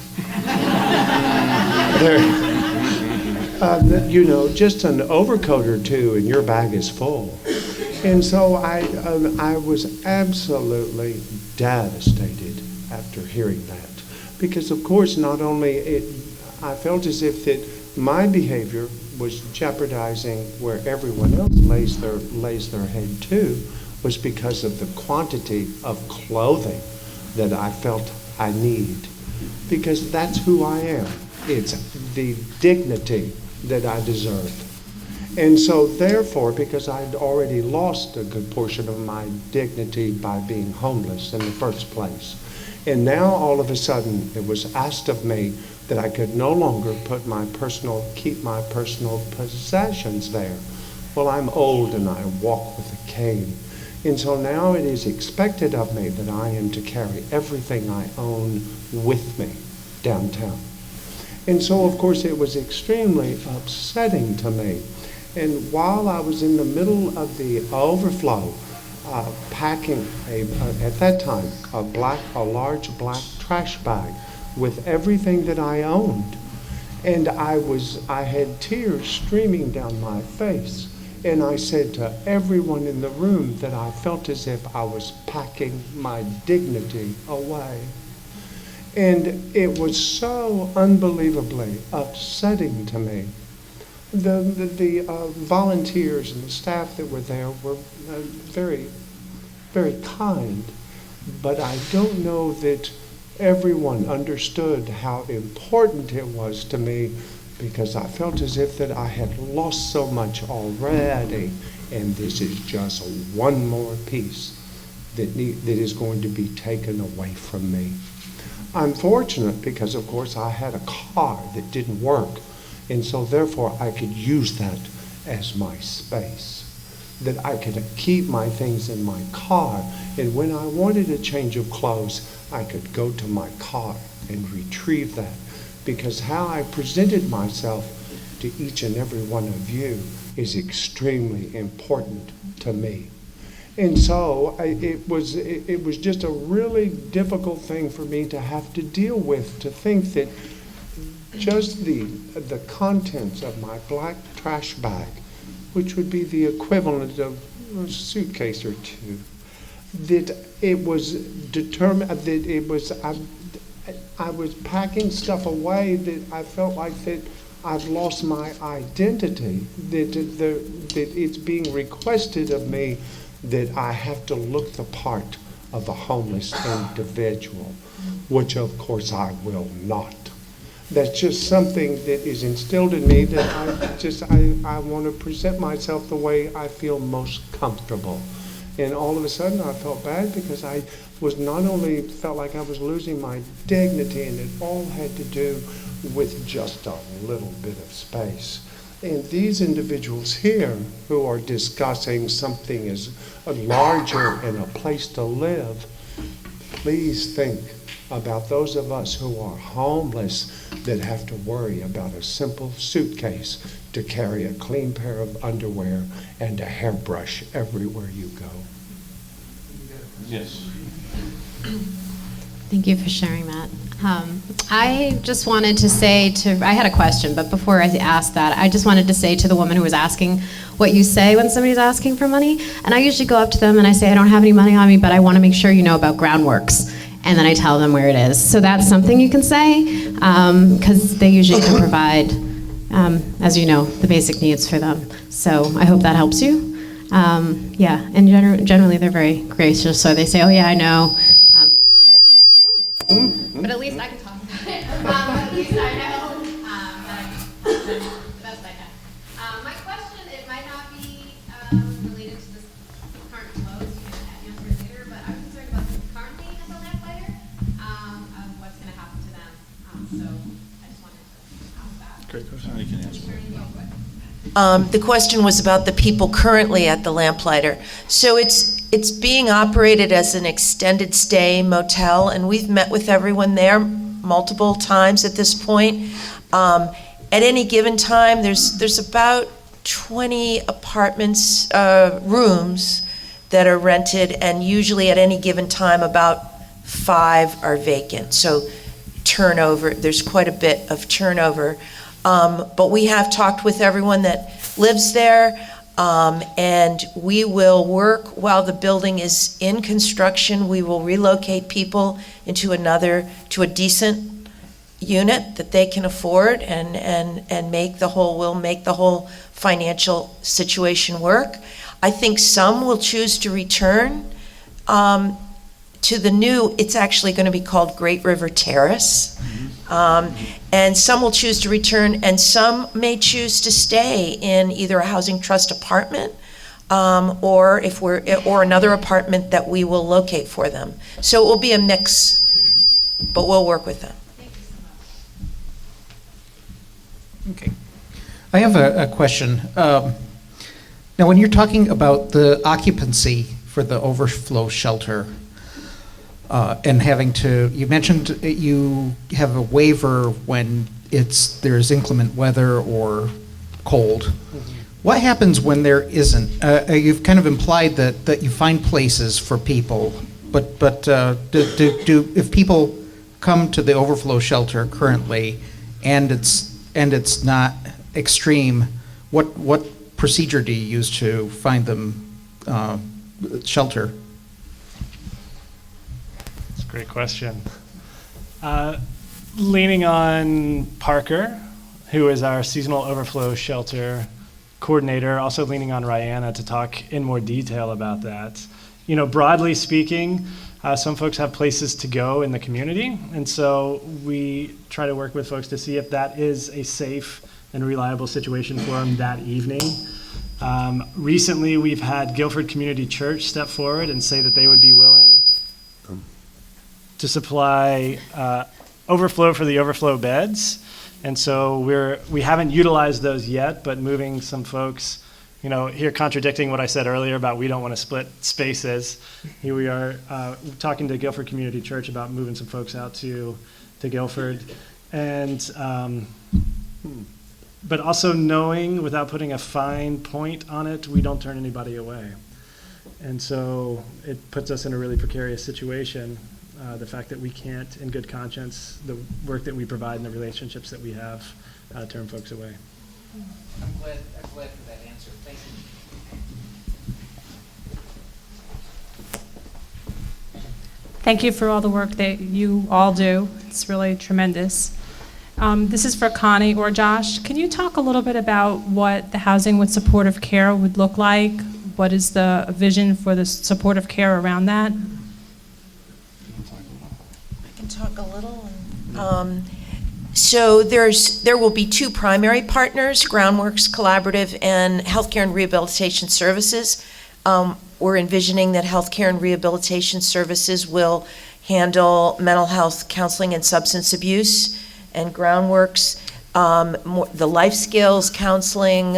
Just an overcoat or two and your bag is full. And so I was absolutely devastated after hearing that, because of course not only I felt as if that my behavior was jeopardizing where everyone else lays their head too, was because of the quantity of clothing that I felt I need, because that's who I am. It's the dignity that I deserve. And so therefore, because I'd already lost a good portion of my dignity by being homeless in the first place, and now all of a sudden it was asked of me that I could no longer keep my personal possessions there. Well, I'm old and I walk with a cane. And so now it is expected of me that I am to carry everything I own with me downtown. And so, of course, it was extremely upsetting to me. And while I was in the middle of the overflow, packing at that time, a large black trash bag with everything that I owned, and I had tears streaming down my face. And I said to everyone in the room that I felt as if I was packing my dignity away. And it was so unbelievably upsetting to me. The volunteers and the staff that were there were very, very kind, but I don't know that everyone understood how important it was to me, because I felt as if that I had lost so much already, and this is just one more piece that is going to be taken away from me. I'm fortunate because, of course, I had a car that didn't work, and so therefore I could use that as my space, that I could keep my things in my car, and when I wanted a change of clothes, I could go to my car and retrieve that. Because how I presented myself to each and every one of you is extremely important to me. And so it was just a really difficult thing for me to have to deal with, to think that just the contents of my black trash bag, which would be the equivalent of a suitcase or two, that it was determined that it was I was packing stuff away that I felt like that I've lost my identity, that it's being requested of me that I have to look the part of a homeless individual, which of course I will not. That's just something that is instilled in me that I want to present myself the way I feel most comfortable. And all of a sudden I felt bad because I was not only felt like I was losing my dignity, and it all had to do with just a little bit of space. And these individuals here who are discussing something as larger and a place to live, please think about those of us who are homeless that have to worry about a simple suitcase to carry a clean pair of underwear and a hairbrush everywhere you go. Yes. Thank you for sharing that. I just wanted to say I had a question, but before I asked that, I just wanted to say to the woman who was asking what you say when somebody's asking for money. And I usually go up to them and I say, I don't have any money on me, but I want to make sure you know about Groundworks. And then I tell them where it is. So that's something you can say, because they usually can provide, as you know, the basic needs for them. So I hope that helps you. Yeah, and generally they're very gracious, so they say, oh yeah, I know. But at least I can talk about it. At least I know the best I can. My question, it might not be related to this current close. You can answer it later, but I'm concerned about the current being at the lamplighter, of what's going to happen to them. So I just wanted to ask that. Great question. I can answer. The question was about the people currently at the Lamplighter. So it's being operated as an extended stay motel, and we've met with everyone there multiple times at this point. At any given time, there's about 20 apartments, rooms that are rented, and usually at any given time, about 5 are vacant. So turnover, there's quite a bit of turnover. But we have talked with everyone that lives there, and we will work while the building is in construction. We will relocate people into to a decent unit that they can afford, and make the whole financial situation work. I think some will choose to return to the new, it's actually going to be called Great River Terrace. And some will choose to return, and some may choose to stay in either a housing trust apartment, or another apartment that we will locate for them. So it will be a mix, but we'll work with them. Thank you so much. Okay. I have a question. Now, when you're talking about the occupancy for the overflow shelter, and having to, you mentioned you have a waiver when there's inclement weather or cold. Mm-hmm. What happens when there isn't? You've kind of implied that you find places for people, but if people come to the overflow shelter currently and it's not extreme, what procedure do you use to find them shelter? Great question. Leaning on Parker, who is our seasonal overflow shelter coordinator, also leaning on Rihanna to talk in more detail about that. You know, broadly speaking, some folks have places to go in the community, and so we try to work with folks to see if that is a safe and reliable situation for them that evening. Recently, we've had Guilford Community Church step forward and say that they would be willing to supply overflow for the overflow beds. And so we haven't utilized those yet, but moving some folks, you know, here contradicting what I said earlier about we don't want to split spaces. Here we are talking to Guilford Community Church about moving some folks out to Guilford. And but also knowing, without putting a fine point on it, we don't turn anybody away. And so it puts us in a really precarious situation, the fact that we can't, in good conscience, the work that we provide and the relationships that we have, turn folks away. I'm glad for that answer. Thank you. Thank you for all the work that you all do. It's really tremendous. This is for Connie or Josh. Can you talk a little bit about what the housing with supportive care would look like? What is the vision for the supportive care around that? I can talk a little. So there will be two primary partners, Groundworks Collaborative and Healthcare and Rehabilitation Services. We're envisioning that Healthcare and Rehabilitation Services will handle mental health counseling and substance abuse, and Groundworks, the life skills counseling,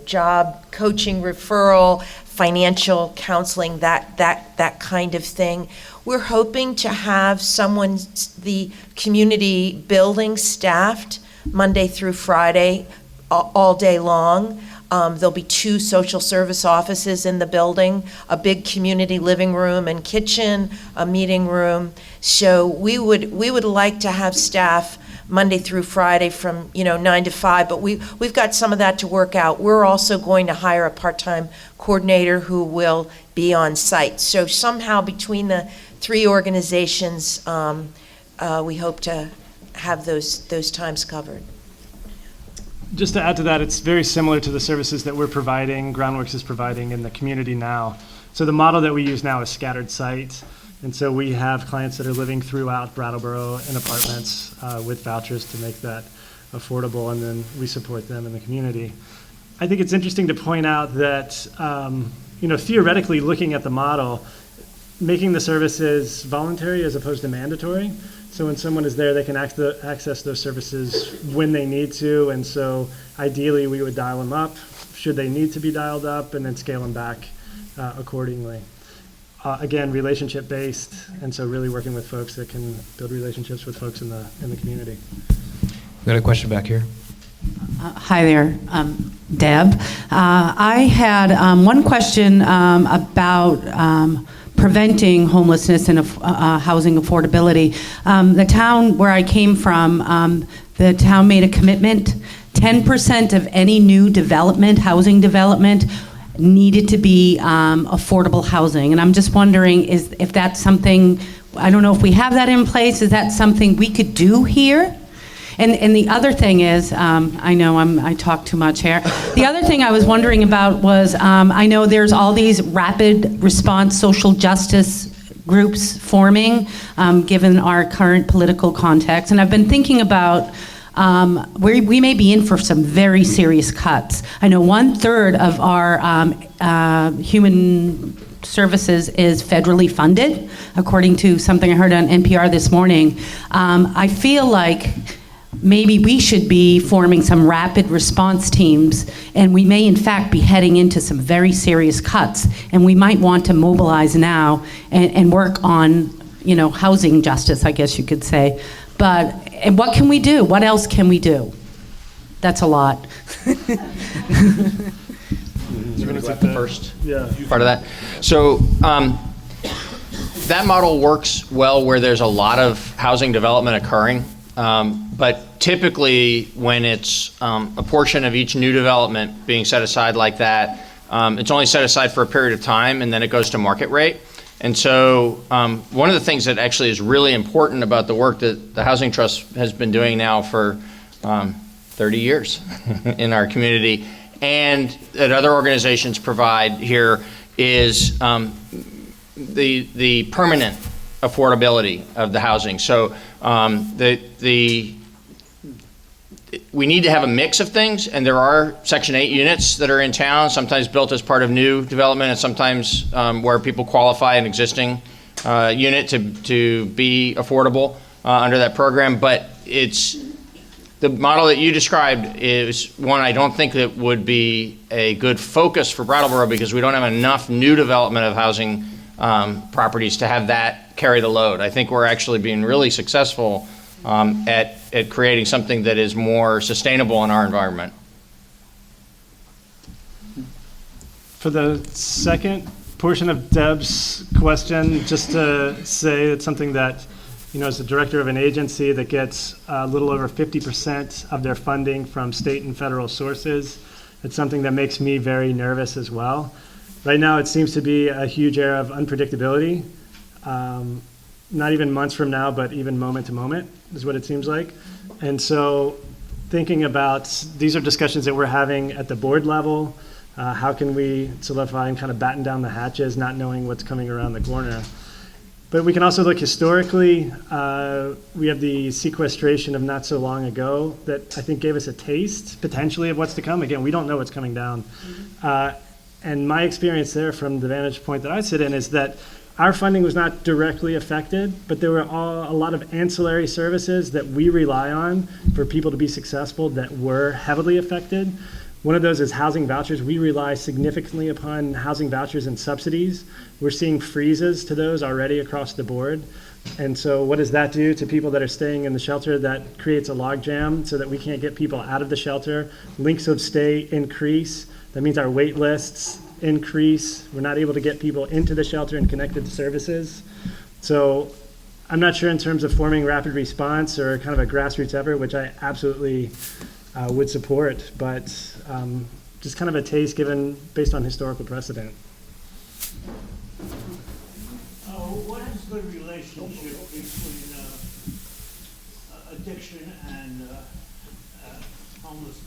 job coaching, referral, financial counseling, that kind of thing. We're hoping to have the community building staffed Monday through Friday, all day long. There'll be 2 social service offices in the building, a big community living room and kitchen, a meeting room. So we would like to have staff Monday through Friday from 9 to 5, but we've got some of that to work out. We're also going to hire a part-time coordinator who will be on site. So somehow between the 3 organizations, we hope to have those times covered. Just to add to that, it's very similar to the services that we're providing, Groundworks is providing in the community now. So the model that we use now is scattered site. And so we have clients that are living throughout Brattleboro in apartments with vouchers to make that affordable, and then we support them in the community. I think it's interesting to point out that, theoretically looking at the model, making the services voluntary as opposed to mandatory. So when someone is there, they can access those services when they need to. And so ideally, we would dial them up should they need to be dialed up, and then scale them back accordingly. Again, relationship-based, and so really working with folks that can build relationships with folks in the community. We got a question back here. Hi there, Deb. I had one question about preventing homelessness and housing affordability. The town where I came from, the town made a commitment. 10% of any new development, housing development, needed to be affordable housing. And I'm just wondering if that's something, I don't know if we have that in place, is that something we could do here? And the other thing is, I know I talk too much here. The other thing I was wondering about was, I know there's all these rapid response social justice groups forming, given our current political context. And I've been thinking about we may be in for some very serious cuts. I know 1/3 of our human services is federally funded, according to something I heard on NPR this morning. I feel like maybe we should be forming some rapid response teams, and we may in fact be heading into some very serious cuts, and we might want to mobilize now and work on, housing justice, I guess you could say. But what can we do? What else can we do? That's a lot. You want to grab the first part of that? So that model works well where there's a lot of housing development occurring. But typically when it's a portion of each new development being set aside like that, it's only set aside for a period of time, and then it goes to market rate. And so one of the things that actually is really important about the work that the Housing Trust has been doing now for 30 years in our community, and that other organizations provide here, is the permanent affordability of the housing. So we need to have a mix of things, and there are Section 8 units that are in town, sometimes built as part of new development, and sometimes where people qualify an existing unit to be affordable under that program. But the model that you described is one I don't think that would be a good focus for Brattleboro, because we don't have enough new development of housing properties to have that carry the load. I think we're actually being really successful at at creating something that is more sustainable in our environment. For the second portion of Deb's question, just to say it's something that, as the director of an agency that gets a little over 50% of their funding from state and federal sources, it's something that makes me very nervous as well. Right now, it seems to be a huge era of unpredictability. Not even months from now, but even moment to moment is what it seems like. And so thinking about, these are discussions that we're having at the board level. How can we solidify and kind of batten down the hatches, not knowing what's coming around the corner? But we can also look historically. We have the sequestration of not so long ago that I think gave us a taste, potentially, of what's to come. Again, we don't know what's coming down. And my experience there from the vantage point that I sit in is that our funding was not directly affected, but there were a lot of ancillary services that we rely on for people to be successful that were heavily affected. One of those is housing vouchers. We rely significantly upon housing vouchers and subsidies. We're seeing freezes to those already across the board. And so what does that do to people that are staying in the shelter? That creates a logjam so that we can't get people out of the shelter. Lengths of stay increase. That means our wait lists increase. We're not able to get people into the shelter and connected to services. So I'm not sure in terms of forming rapid response or kind of a grassroots effort, which I absolutely would support, but just kind of a taste given based on historical precedent. What is the relationship between addiction and homelessness?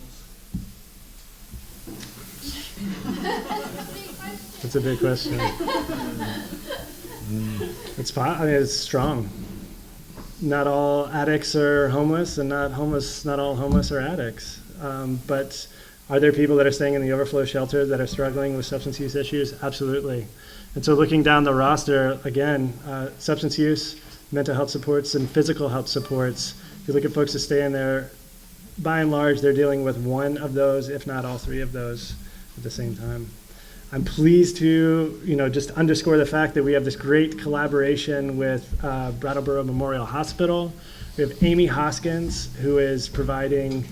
That's a big question. It's strong. Not all addicts are homeless, and not all homeless are addicts. But are there people that are staying in the overflow shelter that are struggling with substance use issues? Absolutely. And so looking down the roster, again, substance use, mental health supports, and physical health supports. If you look at folks that stay in there, by and large, they're dealing with one of those, if not all three of those at the same time. I'm pleased to, just underscore the fact that we have this great collaboration with Brattleboro Memorial Hospital. We have Amy Hoskins, who is providing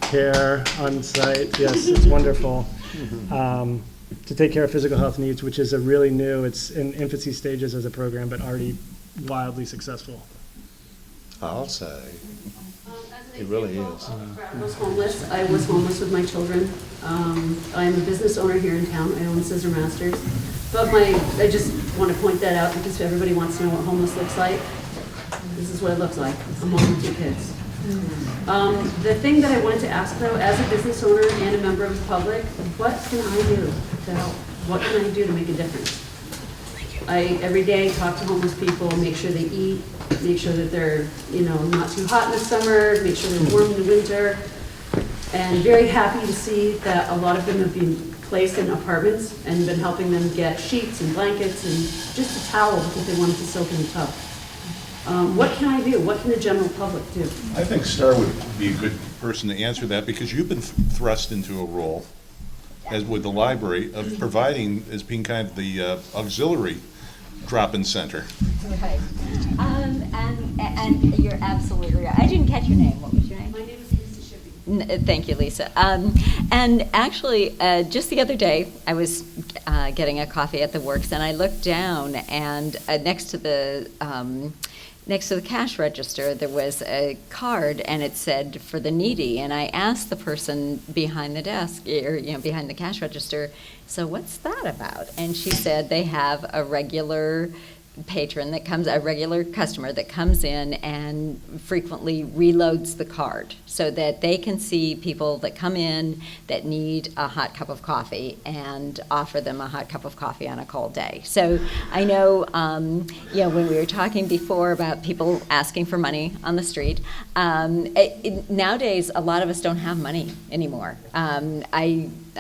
care on site. Yes, it's wonderful. To take care of physical health needs, which is it's in infancy stages as a program, but already wildly successful. I'll say. It really is. I was homeless. I was homeless with my children. I'm a business owner here in town. I own Scissor Masters. But I just want to point that out because everybody wants to know what homeless looks like. This is what it looks like. I'm home with 2 kids. The thing that I wanted to ask though, as a business owner and a member of the public, what can I do to help? What can I do to make a difference? I every day talk to homeless people, make sure they eat, make sure that they're not too hot in the summer, make sure they're warm in the winter, and very happy to see that a lot of them have been placed in apartments and been helping them get sheets and blankets and just a towel because they wanted to soak in the tub. What can I do? What can the general public do? I think Star would be a good person to answer that because you've been thrust into a role, as with the library, of providing, as being kind of the auxiliary drop-in center. Right. And you're absolutely right. I didn't catch your name. What was your name? My name is Lisa Shippey. Thank you, Lisa. And actually, just the other day, I was getting a coffee at the Works, and I looked down, and next to the cash register, there was a card, and it said "for the needy." And I asked the person behind the desk, or behind the cash register, "So what's that about?" And she said they have a regular patron that comes, a regular customer that comes in and frequently reloads the card so that they can see people that come in that need a hot cup of coffee and offer them a hot cup of coffee on a cold day. So I know, when we were talking before about people asking for money on the street, nowadays a lot of us don't have money anymore.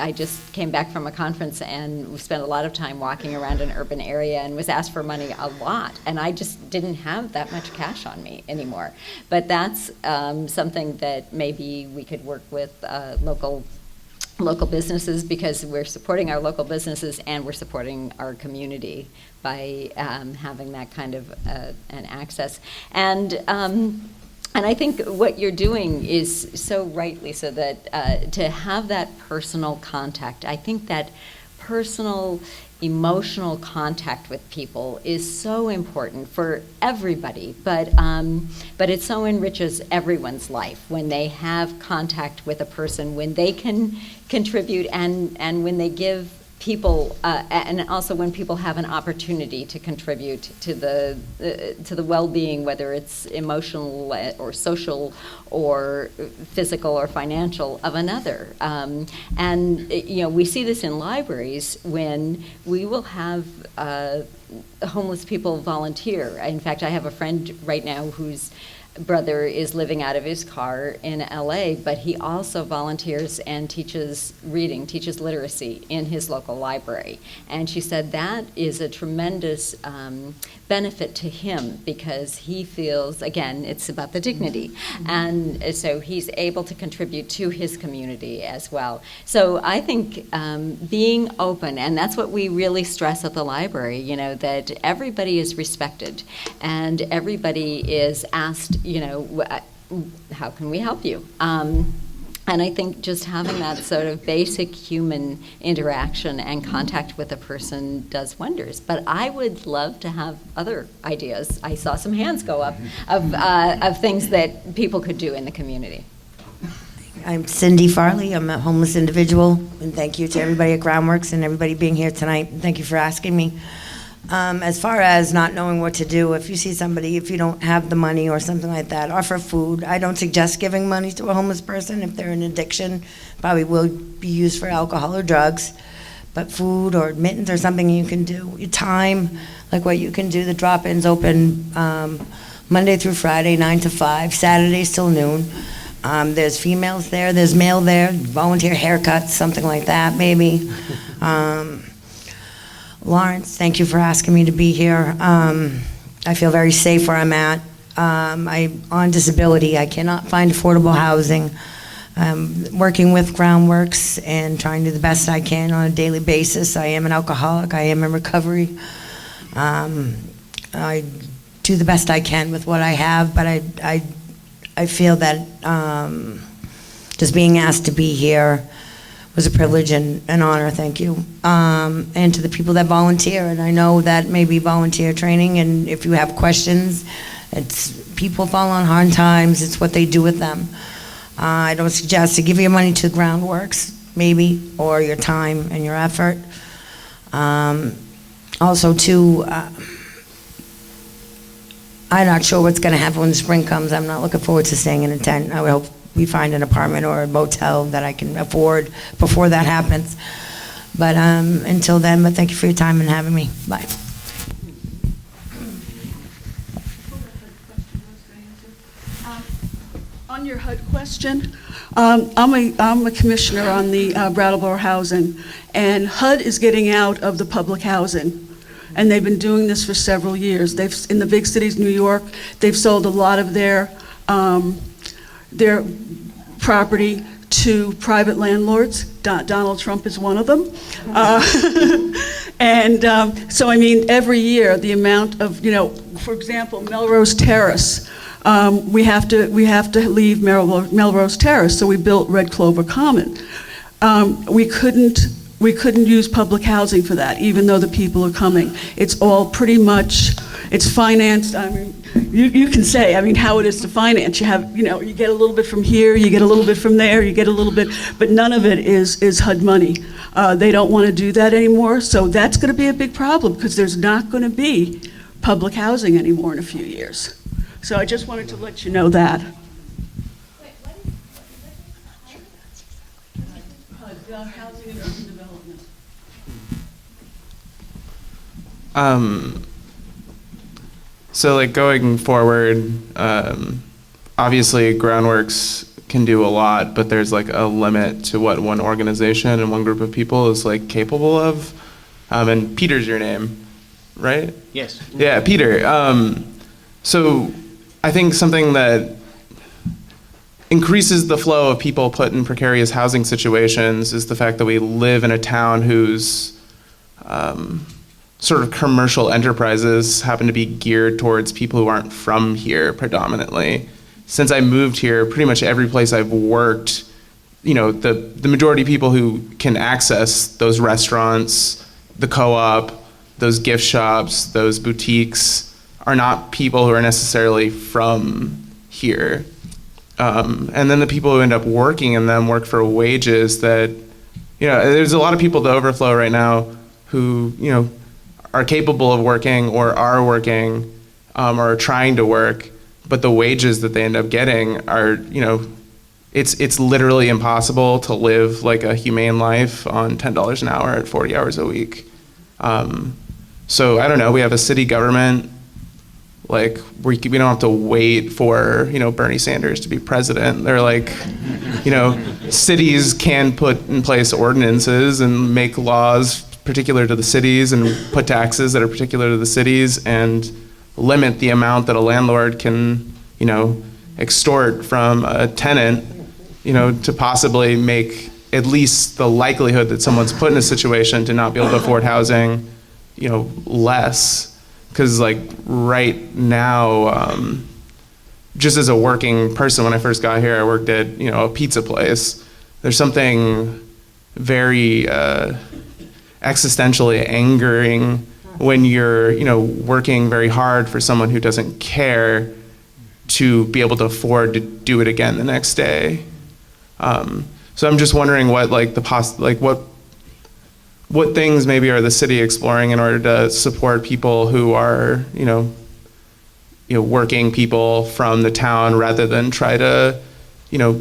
I just came back from a conference and we spent a lot of time walking around an urban area and was asked for money a lot, and I just didn't have that much cash on me anymore. But that's something that maybe we could work with local businesses, because we're supporting our local businesses and we're supporting our community by having that kind of an access. And And I think what you're doing is so right, Lisa, that to have that personal contact, I think that personal emotional contact with people is so important for everybody, but it so enriches everyone's life when they have contact with a person, when they can contribute and when they give people, and also when people have an opportunity to contribute to the well-being, whether it's emotional or social or physical or financial of another. And we see this in libraries when we will have homeless people volunteer. In fact, I have a friend right now whose brother is living out of his car in LA, but he also volunteers and teaches reading, teaches literacy in his local library. And she said that is a tremendous benefit to him because he feels, again, it's about the dignity. And so he's able to contribute to his community as well. So I think being open, and that's what we really stress at the library, that everybody is respected and everybody is asked, how can we help you? And I think just having that sort of basic human interaction and contact with a person does wonders. But I would love to have other ideas. I saw some hands go up of things that people could do in the community. I'm Cindy Farley. I'm a homeless individual. And thank you to everybody at Groundworks and everybody being here tonight. Thank you for asking me. As far as not knowing what to do, if you see somebody, if you don't have the money or something like that, offer food. I don't suggest giving money to a homeless person if they're in addiction. Probably will be used for alcohol or drugs. But food or admittance or something you can do. Your time, like what you can do. The drop-in's open Monday through Friday, 9 to 5, Saturdays till noon. There's females there, there's male there, volunteer haircuts, something like that maybe. Lawrence, thank you for asking me to be here. I feel very safe where I'm at. I'm on disability. I cannot find affordable housing. I'm working with Groundworks and trying to do the best I can on a daily basis. I am an alcoholic. I am in recovery. I do the best I can with what I have, but I feel that just being asked to be here was a privilege and an honor, thank you. And to the people that volunteer, and I know that may be volunteer training, and if you have questions, it's people fall on hard times, it's what they do with them. I don't suggest to give your money to Groundworks, maybe, or your time and your effort. Also, too, I'm not sure what's going to happen when the spring comes. I'm not looking forward to staying in a tent. I would hope we find an apartment or a motel that I can afford before that happens. But until then, but thank you for your time and having me. Bye. On your HUD question, I'm a commissioner on the Brattleboro Housing, and HUD is getting out of the public housing. And they've been doing this for several years. In the big cities, New York, they've sold a lot of their property to private landlords. Donald Trump is one of them. So I mean, every year the amount of, for example, Melrose Terrace, we have to leave Melrose Terrace, so we built Red Clover Common. We couldn't use public housing for that, even though the people are coming. It's all pretty much, it's financed. I mean, you can say, how it is to finance. You have, you get a little bit from here, you get a little bit from there, you get a little bit, but none of it is HUD money. They don't want to do that anymore, so that's going to be a big problem because there's not going to be public housing anymore in a few years. So I just wanted to let you know that. Housing and urban development. So like going forward, obviously Groundworks can do a lot, but there's like a limit to what one organization and one group of people is like capable of. And Peter's your name, right? Yes. Yeah, Peter. So I think something that increases the flow of people put in precarious housing situations is the fact that we live in a town whose sort of commercial enterprises happen to be geared towards people who aren't from here predominantly. since I moved here, pretty much every place I've worked, you know, the majority of people who can access those restaurants, the co-op, those gift shops, those boutiques, are not people who are necessarily from here. And then the people who end up working in them work for wages that, you know, there's a lot of people at the overflow right now who, you know, are capable of working or are working or are trying to work, but the wages that they end up getting are, you know, it's literally impossible to live like a humane life on $10 an hour at 40 hours a week. So I don't know, we have a city government, like we don't have to wait for, you know, Bernie Sanders to be president. They're like, you know, cities can put in place ordinances and make laws particular to the cities and put taxes that are particular to the cities and limit the amount that a landlord can, you know, extort from a tenant, you know, to possibly make at least the likelihood that someone's put in a situation to not be able to afford housing, you know, less. Because like right now, just as a working person, when I first got here, I worked at, you know, a pizza place. There's something very existentially angering when you're, you know, working very hard for someone who doesn't care to be able to afford to do it again the next day. So I'm just wondering what like what things maybe are the city exploring in order to support people who are, you know, working people from the town rather than try to, you know,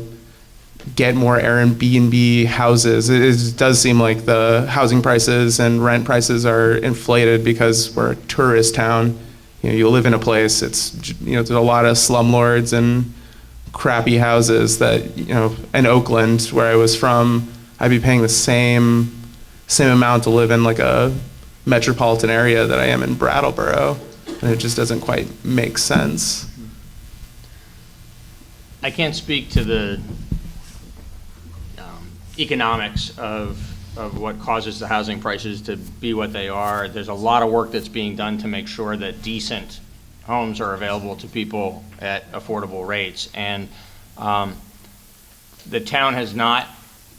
get more Airbnb houses. It does seem like the housing prices and rent prices are inflated because we're a tourist town. You know, you live in a place, it's, you know, there's a lot of slumlords and crappy houses that, you know, in Oakland, where I was from, I'd be paying the same amount to live in like a metropolitan area that I am in Brattleboro, and it just doesn't quite make sense. I can't speak to the economics of what causes the housing prices to be what they are. There's a lot of work that's being done to make sure that decent homes are available to people at affordable rates. And the town has not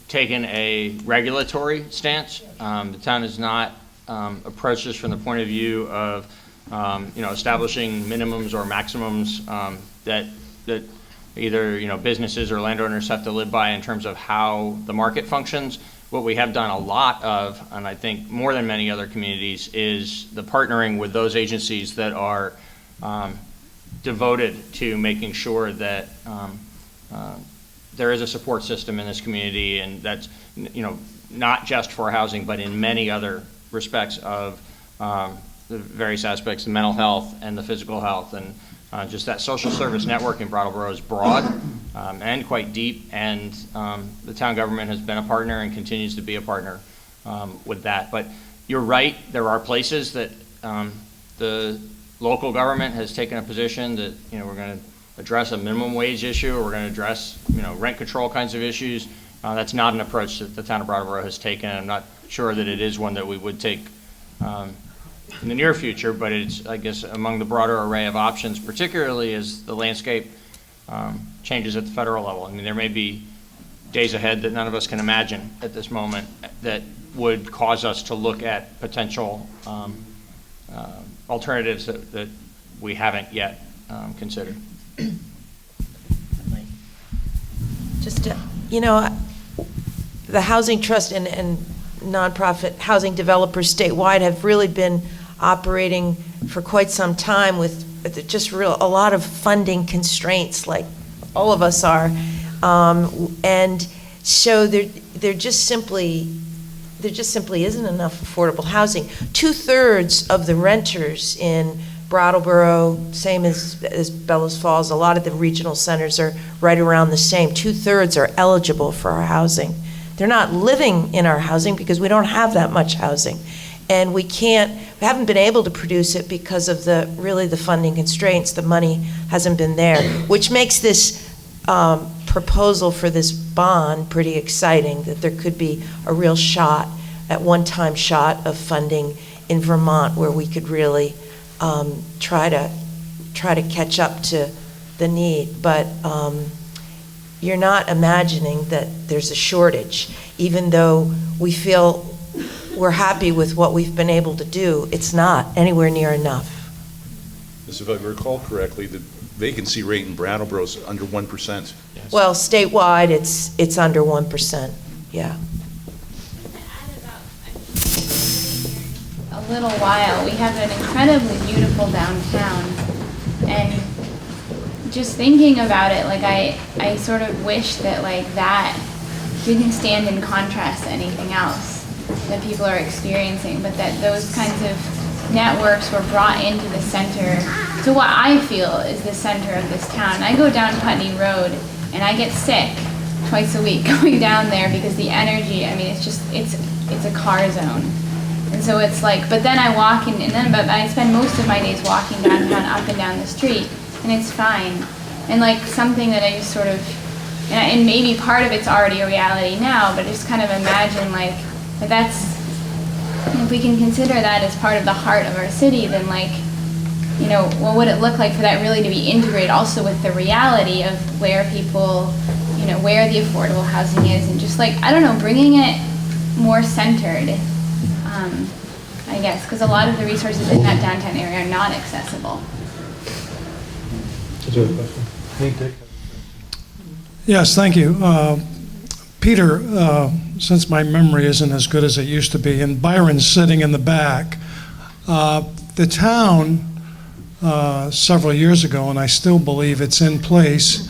taken a regulatory stance. The town has not approached this from the point of view of you know, establishing minimums or maximums that either, you know, businesses or landowners have to live by in terms of how the market functions. What we have done a lot of, and I think more than many other communities, is the partnering with those agencies that are devoted to making sure that there is a support system in this community, and that's, you know, not just for housing, but in many other respects of the various aspects of mental health and the physical health. And just that social service network in Brattleboro is broad and quite deep, and the town government has been a partner and continues to be a partner with that. But you're right, there are places that the local government has taken a position that, you know, we're going to address a minimum wage issue, or we're going to address, you know, rent control kinds of issues. That's not an approach that the town of Brattleboro has taken. I'm not sure that it is one that we would take in the near future, but it's, I guess, among the broader array of options, particularly as the landscape changes at the federal level. I mean, there may be days ahead that none of us can imagine at this moment that would cause us to look at potential alternatives that we haven't yet considered. Just, you know, the Housing Trust and nonprofit housing developers statewide have really been operating for quite some time with just a lot of funding constraints, like all of us are, and so there just simply isn't enough affordable housing. 2/3 of the renters in Brattleboro, same as Bellows Falls, a lot of the regional centers are right around the same. 2/3 are eligible for our housing. They're not living in our housing because we don't have that much housing. And we haven't been able to produce it because of the funding constraints. The money hasn't been there, which makes this proposal for this bond pretty exciting, that there could be a real shot, at one-time shot of funding in Vermont where we could really try to catch up to the need, but you're not imagining that there's a shortage. Even though we feel we're happy with what we've been able to do, it's not anywhere near enough. If I recall correctly, the vacancy rate in Brattleboro is under 1%. Well, statewide, it's under 1%, yeah. A little while. We have an incredibly beautiful downtown, and just thinking about it, like I sort of wish that like that didn't stand in contrast to anything else that people are experiencing, but that those kinds of networks were brought into the center, to what I feel is the center of this town. I go down Putney Road and I get sick twice a week going down there because the energy, I mean, it's just, it's a car zone. And so it's like, but then I walk in, but I spend most of my days walking downtown, up and down the street, and it's fine. And like something that I just sort of, and maybe part of it's already a reality now, but just kind of imagine like, that's, if we can consider that as part of the heart of our city, then like, you know, what would it look like for that really to be integrated also with the reality of where people, you know, where the affordable housing is, and just like, I don't know, bringing it more centered, I guess, because a lot of the resources in that downtown area are not accessible. Is there a question? Yes, thank you. Peter, since my memory isn't as good as it used to be, and Byron's sitting in the back, the town several years ago, and I still believe it's in place,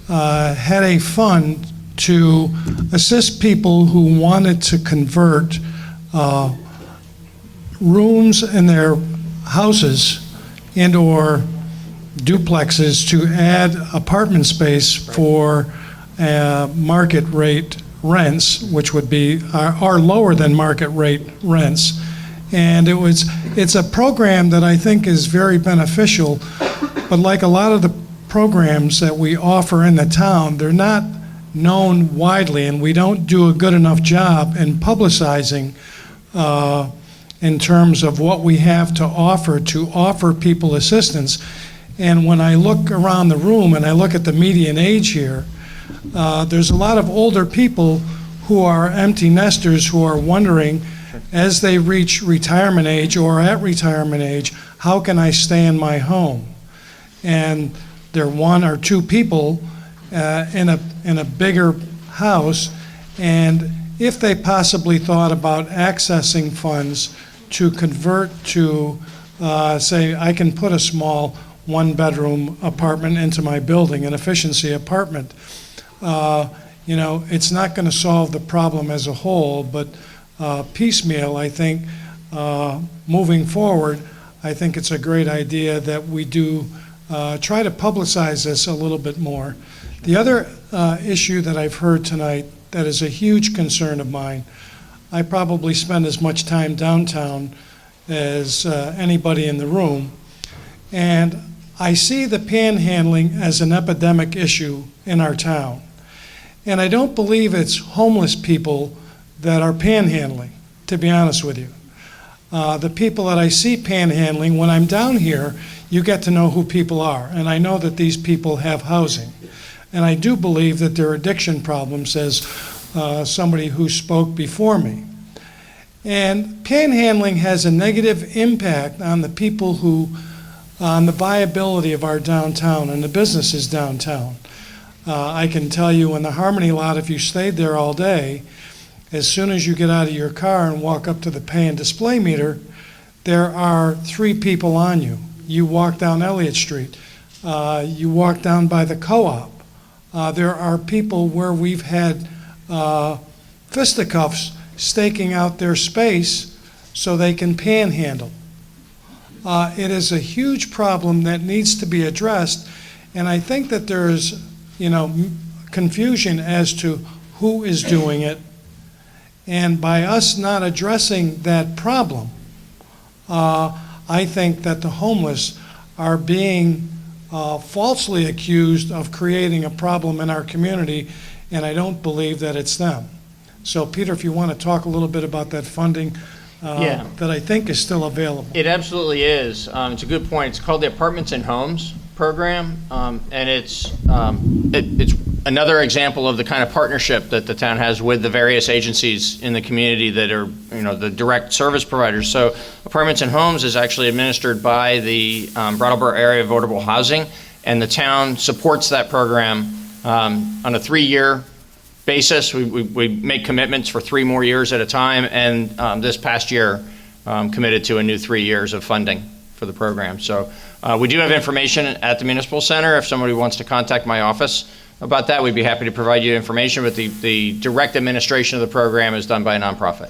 had a fund to assist people who wanted to convert rooms in their houses and or duplexes to add apartment space for market rate rents, which would be are lower than market rate rents. And it's a program that I think is very beneficial, but like a lot of the programs that we offer in the town, they're not known widely, and we don't do a good enough job in publicizing in terms of what we have to offer people assistance. And when I look around the room and I look at the median age here, there's a lot of older people who are empty nesters who are wondering, as they reach retirement age or at retirement age, how can I stay in my home? And they're one or two people in a bigger house, and if they possibly thought about accessing funds to convert to, say, I can put a small one-bedroom apartment into my building, an efficiency apartment, you know, it's not going to solve the problem as a whole, but piecemeal, I think, moving forward, I think it's a great idea that we do try to publicize this a little bit more. The other issue that I've heard tonight that is a huge concern of mine, I probably spend as much time downtown as anybody in the room, and I see the panhandling as an epidemic issue in our town. And I don't believe it's homeless people that are panhandling, to be honest with you. The people that I see panhandling, when I'm down here, you get to know who people are. And I know that these people have housing. And I do believe that their addiction problems, as somebody who spoke before me. And panhandling has a negative impact on the people who, on the viability of our downtown and the businesses downtown. I can tell you in the Harmony lot, if you stayed there all day, as soon as you get out of your car and walk up to the pay and display meter, there are 3 people on you. You walk down Elliott Street. You walk down by the co-op. There are people where we've had fisticuffs staking out their space so they can panhandle. It is a huge problem that needs to be addressed, and I think that there's, you know, confusion as to who is doing it. And by us not addressing that problem, I think that the homeless are being falsely accused of creating a problem in our community, and I don't believe that it's them. So, Peter, if you want to talk a little bit about that funding that I think is still available. It absolutely is. It's a good point. It's called the Apartments and Homes program, and it's another example of the kind of partnership that the town has with the various agencies in the community that are, the direct service providers. So Apartments and Homes is actually administered by the Brattleboro Area Affordable Housing, and the town supports that program on a 3-year basis. We make commitments for 3 more years at a time, and this past year committed to a new 3 years of funding for the program. So we do have information at the Municipal Center. If somebody wants to contact my office about that, we'd be happy to provide you information, but the direct administration of the program is done by a nonprofit.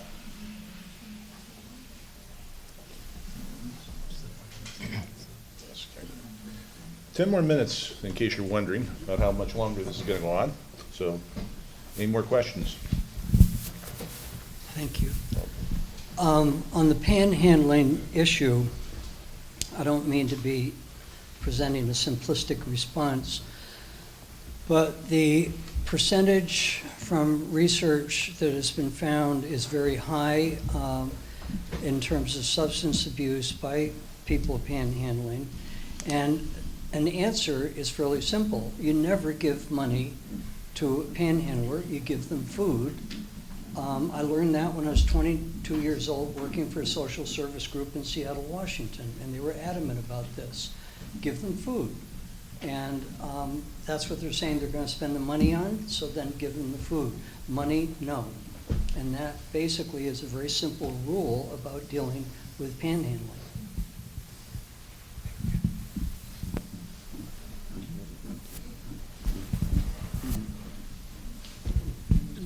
Ten more minutes, in case you're wondering about how much longer this is going to go on. So, any more questions? Thank you. On the panhandling issue, I don't mean to be presenting a simplistic response, but the percentage from research that has been found is very high in terms of substance abuse by people panhandling. And an answer is fairly simple. You never give money to a panhandler, you give them food. I learned that when I was 22 years old working for a social service group in Seattle, Washington, and they were adamant about this. Give them food. And that's what they're saying they're going to spend the money on, so then give them the food. Money, no. And that basically is a very simple rule about dealing with panhandling.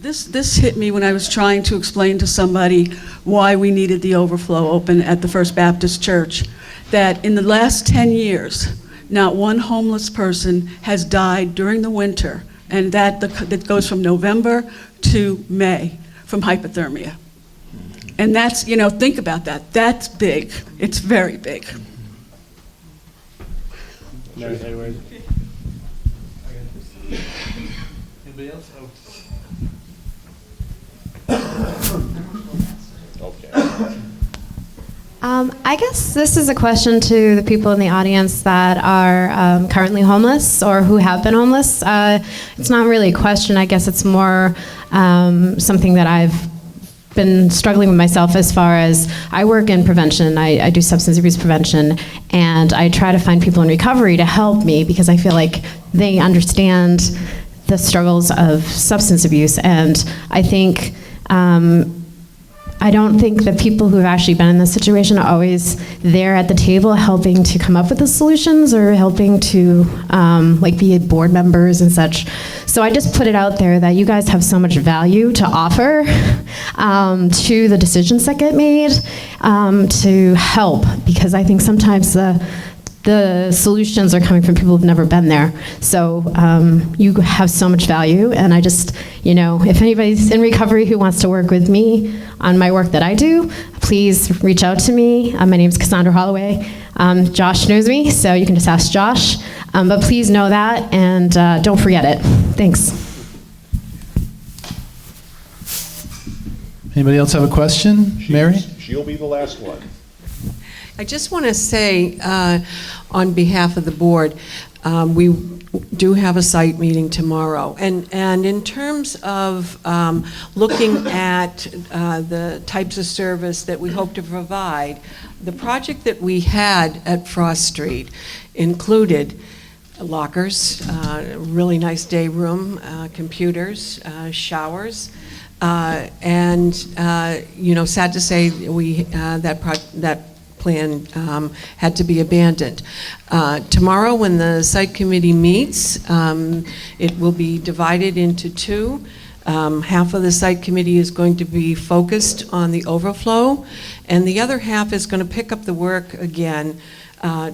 This hit me when I was trying to explain to somebody why we needed the overflow open at the First Baptist Church, that in the last 10 years, not one homeless person has died during the winter, and that goes from November to May from hypothermia. And that's, think about that. That's big. It's very big. Anybody else? I guess this is a question to the people in the audience that are currently homeless or who have been homeless. It's not really a question. I guess it's more something that I've been struggling with myself as far as I work in prevention. I do substance abuse prevention, and I try to find people in recovery to help me because I feel like they understand the struggles of substance abuse. And I think I don't think the people who have actually been in this situation are always there at the table helping to come up with the solutions or helping to be board members and such. So I just put it out there that you guys have so much value to offer to the decisions that get made to help, because I think sometimes the solutions are coming from people who've never been there. So you have so much value, and I just, if anybody's in recovery who wants to work with me on my work that I do, please reach out to me. My name is Cassandra Holloway. Josh knows me, so you can just ask Josh. But please know that, and don't forget it. Thanks. Anybody else have a question? Mary? She'll be the last one. I just want to say, on behalf of the board, we do have a site meeting tomorrow. And in terms of looking at the types of service that we hope to provide, the project that we had at Frost Street included lockers, really nice day room, computers, showers, and sad to say that plan had to be abandoned. Tomorrow, when the site committee meets, it will be divided into two. Half of the site committee is going to be focused on the overflow, and the other half is going to pick up the work again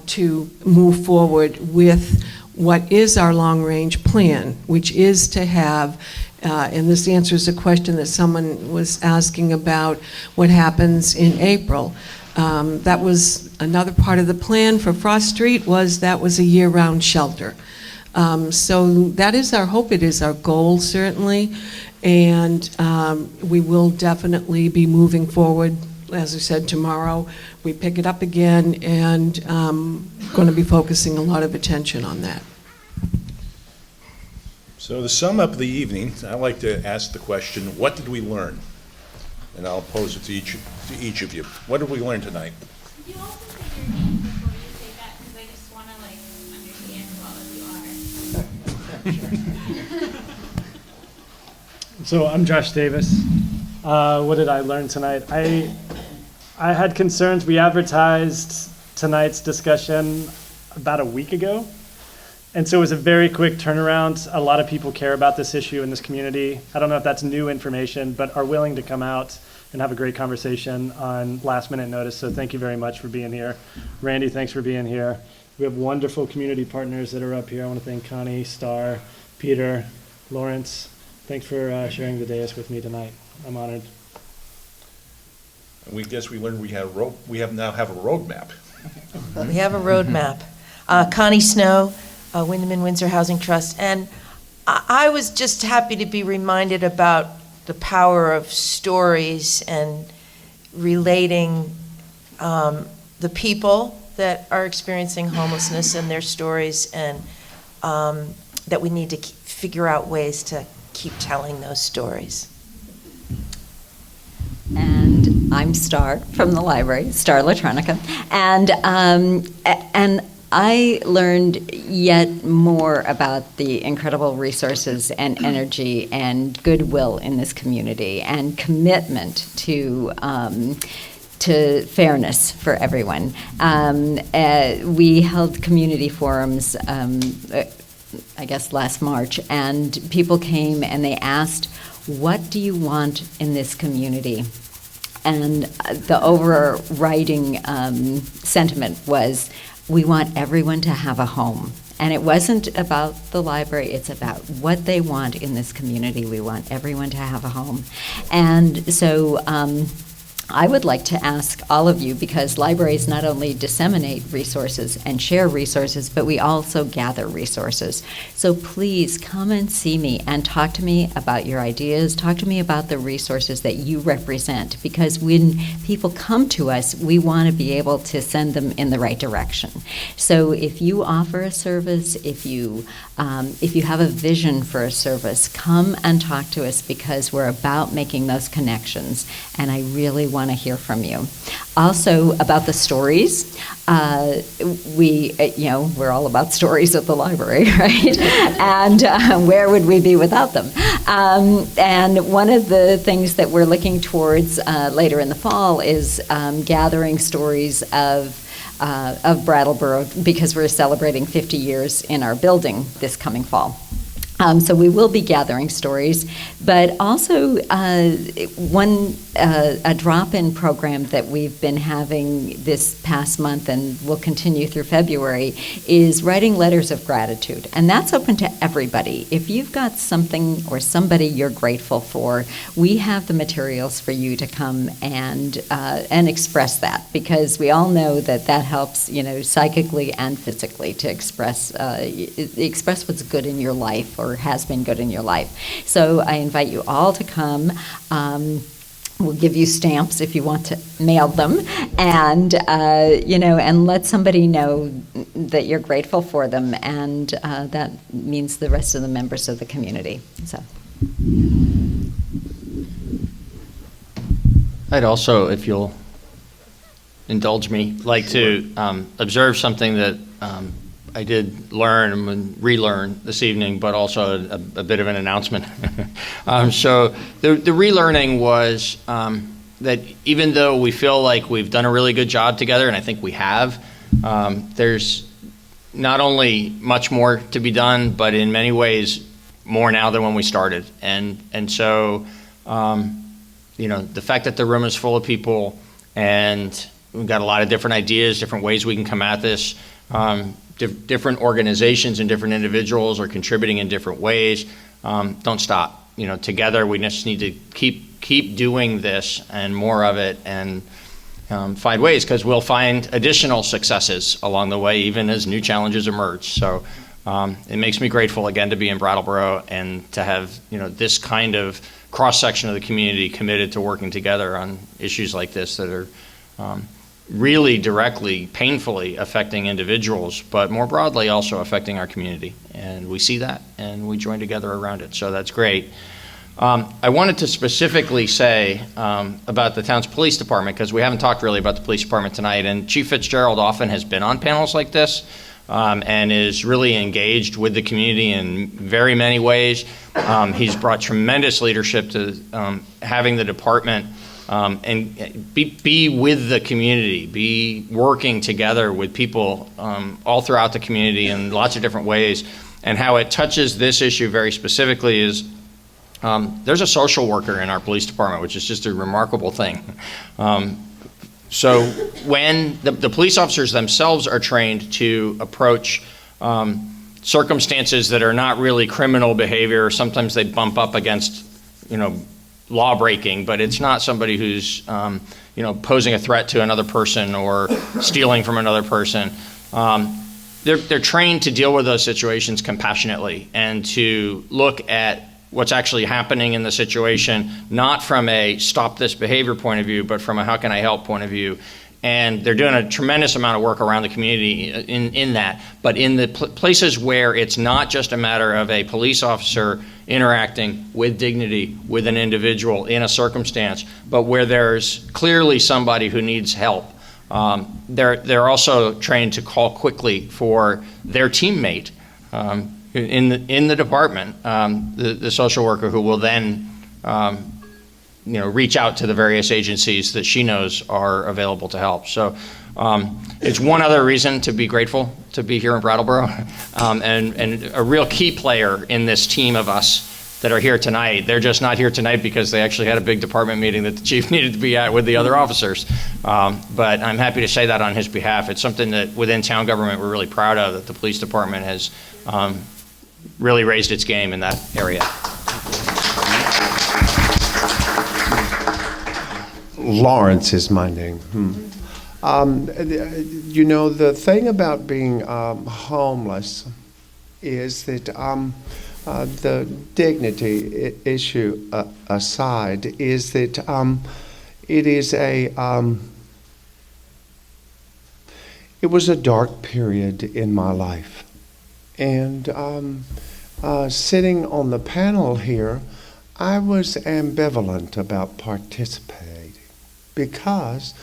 to move forward with what is our long-range plan, which is to have, and this answers a question that someone was asking about what happens in April. That was another part of the plan for Frost Street, that was a year-round shelter. So that is our hope, it is our goal certainly, and we will definitely be moving forward as I said, tomorrow we pick it up again, and going to be focusing a lot of attention on that. So to sum up the evening, I like to ask the question, what did we learn? And I'll pose it to each of you. What did we learn tonight? Could you also say your name before you say that? Because I just want to understand who all of you are. So I'm Josh Davis. What did I learn tonight? I had concerns. We advertised tonight's discussion about a week ago. And so it was a very quick turnaround. A lot of people care about this issue in this community. I don't know if that's new information, but are willing to come out and have a great conversation on last minute notice. So thank you very much for being here. Randy, thanks for being here. We have wonderful community partners that are up here. I want to thank Connie, Star, Peter, Lawrence. Thanks for sharing the dais with me tonight. I'm honored. We learned we now have a roadmap. We have a roadmap. Connie Snow, Windham Windsor Housing Trust, and I was just happy to be reminded about the power of stories and relating the people that are experiencing homelessness and their stories, and that we need to figure out ways to keep telling those stories. And I'm Star from the library, Star Latronica, and I learned yet more about the incredible resources and energy and goodwill in this community and commitment to fairness for everyone. We held community forums, I guess last March, and people came and they asked, what do you want in this community? And the overriding sentiment was, we want everyone to have a home. And it wasn't about the library, it's about what they want in this community. We want everyone to have a home. And so I would like to ask all of you, because libraries not only disseminate resources and share resources, but we also gather resources. So please come and see me and talk to me about your ideas, talk to me about the resources that you represent, because when people come to us, we want to be able to send them in the right direction. So if you offer a service, if you have a vision for a service, come and talk to us, because we're about making those connections, and I really want to hear from you. Also, about the stories, we're all about stories at the library, right? And where would we be without them? And one of the things that we're looking towards later in the fall is gathering stories of Brattleboro, because we're celebrating 50 years in our building this coming fall. So we will be gathering stories, but also a drop-in program that we've been having this past month and will continue through February is writing letters of gratitude. And that's open to everybody. If you've got something or somebody you're grateful for, we have the materials for you to come and express that, because we all know that helps, psychically and physically to express what's good in your life or has been good in your life. So I invite you all to come. We'll give you stamps if you want to mail them, and and let somebody know that you're grateful for them, and that means the rest of the members of the community. So. I'd also, if you'll indulge me, like to observe something that I did learn and relearn this evening, but also a bit of an announcement. So the relearning was that even though we feel like we've done a really good job together, and I think we have, there's not only much more to be done, but in many ways more now than when we started. And so, the fact that the room is full of people and we've got a lot of different ideas, different ways we can come at this, different organizations and different individuals are contributing in different ways. Don't stop. Together we just need to keep doing this and more of it, and find ways, because we'll find additional successes along the way, even as new challenges emerge. So It makes me grateful again to be in Brattleboro and to have this kind of cross-section of the community committed to working together on issues like this that are really directly, painfully affecting individuals, but more broadly also affecting our community. And we see that, and we join together around it, so that's great. I wanted to specifically say about the town's police department, because we haven't talked really about the police department tonight, and Chief Fitzgerald often has been on panels like this and is really engaged with the community in very many ways. He's brought tremendous leadership to having the department and be with the community, be working together with people all throughout the community in lots of different ways. And how it touches this issue very specifically is there's a social worker in our police department, which is just a remarkable thing. So when the police officers themselves are trained to approach circumstances that are not really criminal behavior, sometimes they bump up against, law breaking, but it's not somebody who's, posing a threat to another person or stealing from another person. They're trained to deal with those situations compassionately and to look at what's actually happening in the situation, not from a stop this behavior point of view, but from a how can I help point of view. And they're doing a tremendous amount of work around the community in that. But in the places where it's not just a matter of a police officer interacting with dignity with an individual in a circumstance, but where there's clearly somebody who needs help, they're also trained to call quickly for their teammate in the department, the social worker, who will then reach out to the various agencies that she knows are available to help. So it's one other reason to be grateful to be here in Brattleboro, and a real key player in this team of us that are here tonight. They're just not here tonight because they actually had a big department meeting that the chief needed to be at with the other officers. But I'm happy to say that on his behalf. It's something that within town government we're really proud of, that the police department has really raised its game in that area. Lawrence is my name. The thing about being homeless is that the dignity issue aside, is that it is it was a dark period in my life. And sitting on the panel here, I was ambivalent about participating because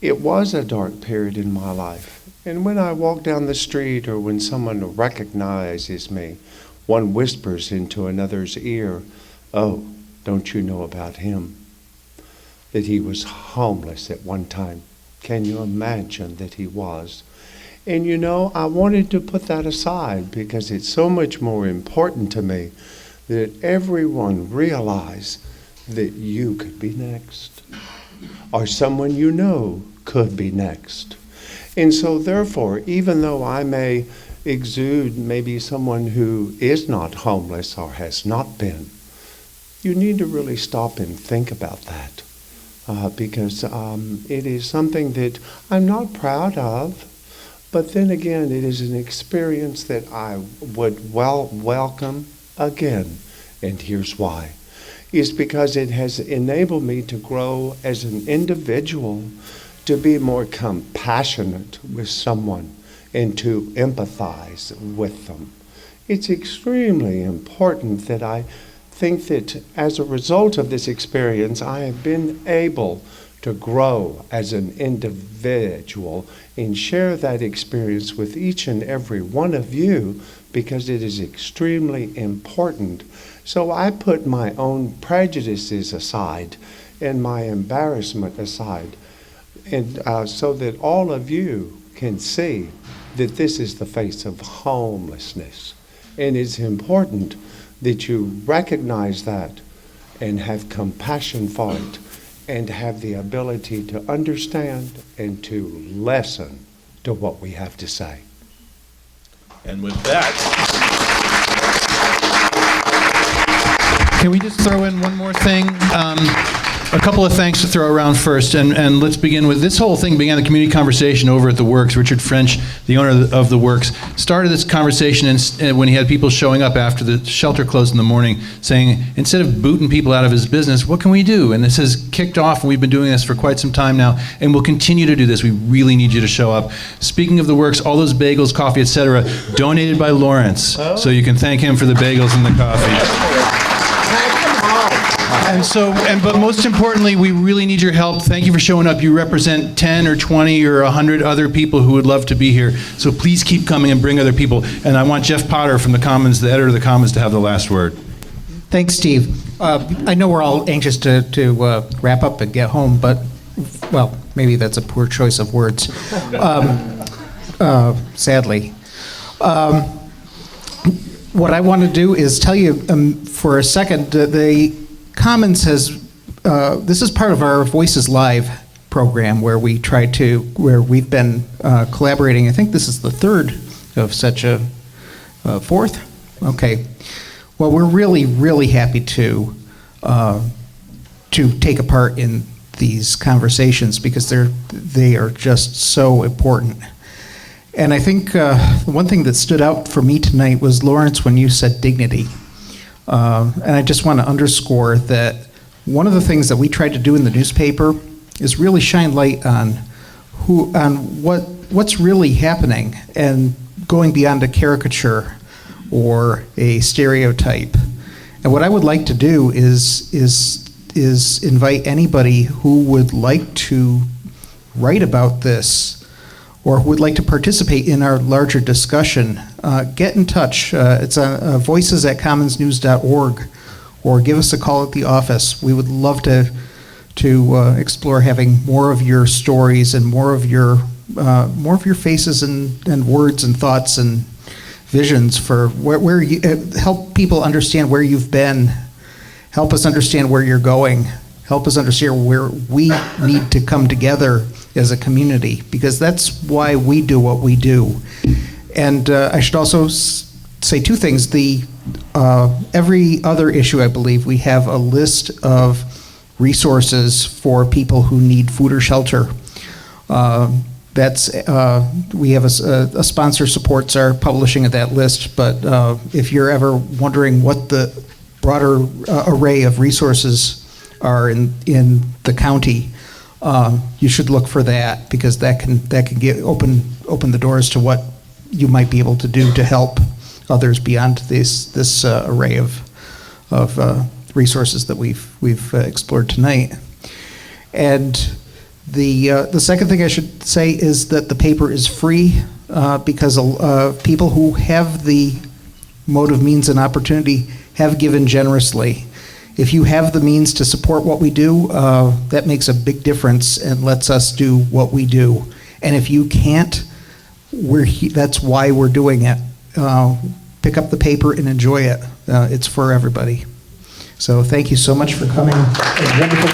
it was a dark period in my life. And when I walk down the street or when someone recognizes me, one whispers into another's ear, "Oh, don't you know about him? That he was homeless at one time. Can you imagine that he was?" And I wanted to put that aside because it's so much more important to me that everyone realize that you could be next, or someone you know could be next. And so therefore, even though I may exude maybe someone who is not homeless or has not been, you need to really stop and think about that because it is something that I'm not proud of. But then again, it is an experience that I would welcome again. And here's why. It's because it has enabled me to grow as an individual, to be more compassionate with someone and to empathize with them. It's extremely important that I think that as a result of this experience, I have been able to grow as an individual and share that experience with each and every one of you because it is extremely important. So I put my own prejudices aside and my embarrassment aside, and so that all of you can see that this is the face of homelessness. And it's important that you recognize that and have compassion for it, and have the ability to understand and to listen to what we have to say. And with that, Can we just throw in one more thing? a couple of thanks to throw around first, and let's begin with this whole thing began a community conversation over at the Works. Richard French, the owner of the Works, started this conversation when he had people showing up after the shelter closed in the morning saying, instead of booting people out of his business, what can we do? And this has kicked off, and we've been doing this for quite some time now, and we'll continue to do this. We really need you to show up. Speaking of the Works, all those bagels, coffee, etc., donated by Lawrence, so you can thank him for the bagels and the coffee. But most importantly, we really need your help. Thank you for showing up. You represent 10 or 20 or 100 other people who would love to be here. So please keep coming and bring other people. And I want Jeff Potter from the Commons, the editor of the Commons, to have the last word. Thanks, Steve. I know we're all anxious to wrap up and get home, but, well, maybe that's a poor choice of words, sadly. What I want to do is tell you for a second, the Commons has, this is part of our Voices Live program where we've been collaborating. I think this is the third of such a fourth? Okay. Well, we're really, really happy to take a part in these conversations because they are just so important. And I think the one thing that stood out for me tonight was, Lawrence, when you said dignity. And I just want to underscore that one of the things that we tried to do in the newspaper is really shine light on what's really happening and going beyond a caricature or a stereotype. And what I would like to do is invite anybody who would like to write about this or who would like to participate in our larger discussion, get in touch. It's voices@commonsnews.org, or give us a call at the office. We would love to explore having more of your stories and more of your faces and words and thoughts and visions for where you help people understand where you've been, help us understand where you're going, help us understand where we need to come together as a community, because that's why we do what we do. And I should also say two things. Every other issue, I believe, we have a list of resources for people who need food or shelter. We have a sponsor supports our publishing of that list, but if you're ever wondering what the broader array of resources are in the county, you should look for that, because that can open the doors to what you might be able to do to help others beyond this array of resources that we've explored tonight. And the second thing I should say is that the paper is free because people who have the motive, means, and opportunity have given generously. If you have the means to support what we do, that makes a big difference and lets us do what we do. And if you can't, that's why we're doing it. Pick up the paper and enjoy it. It's for everybody. So thank you so much for coming. It was wonderful.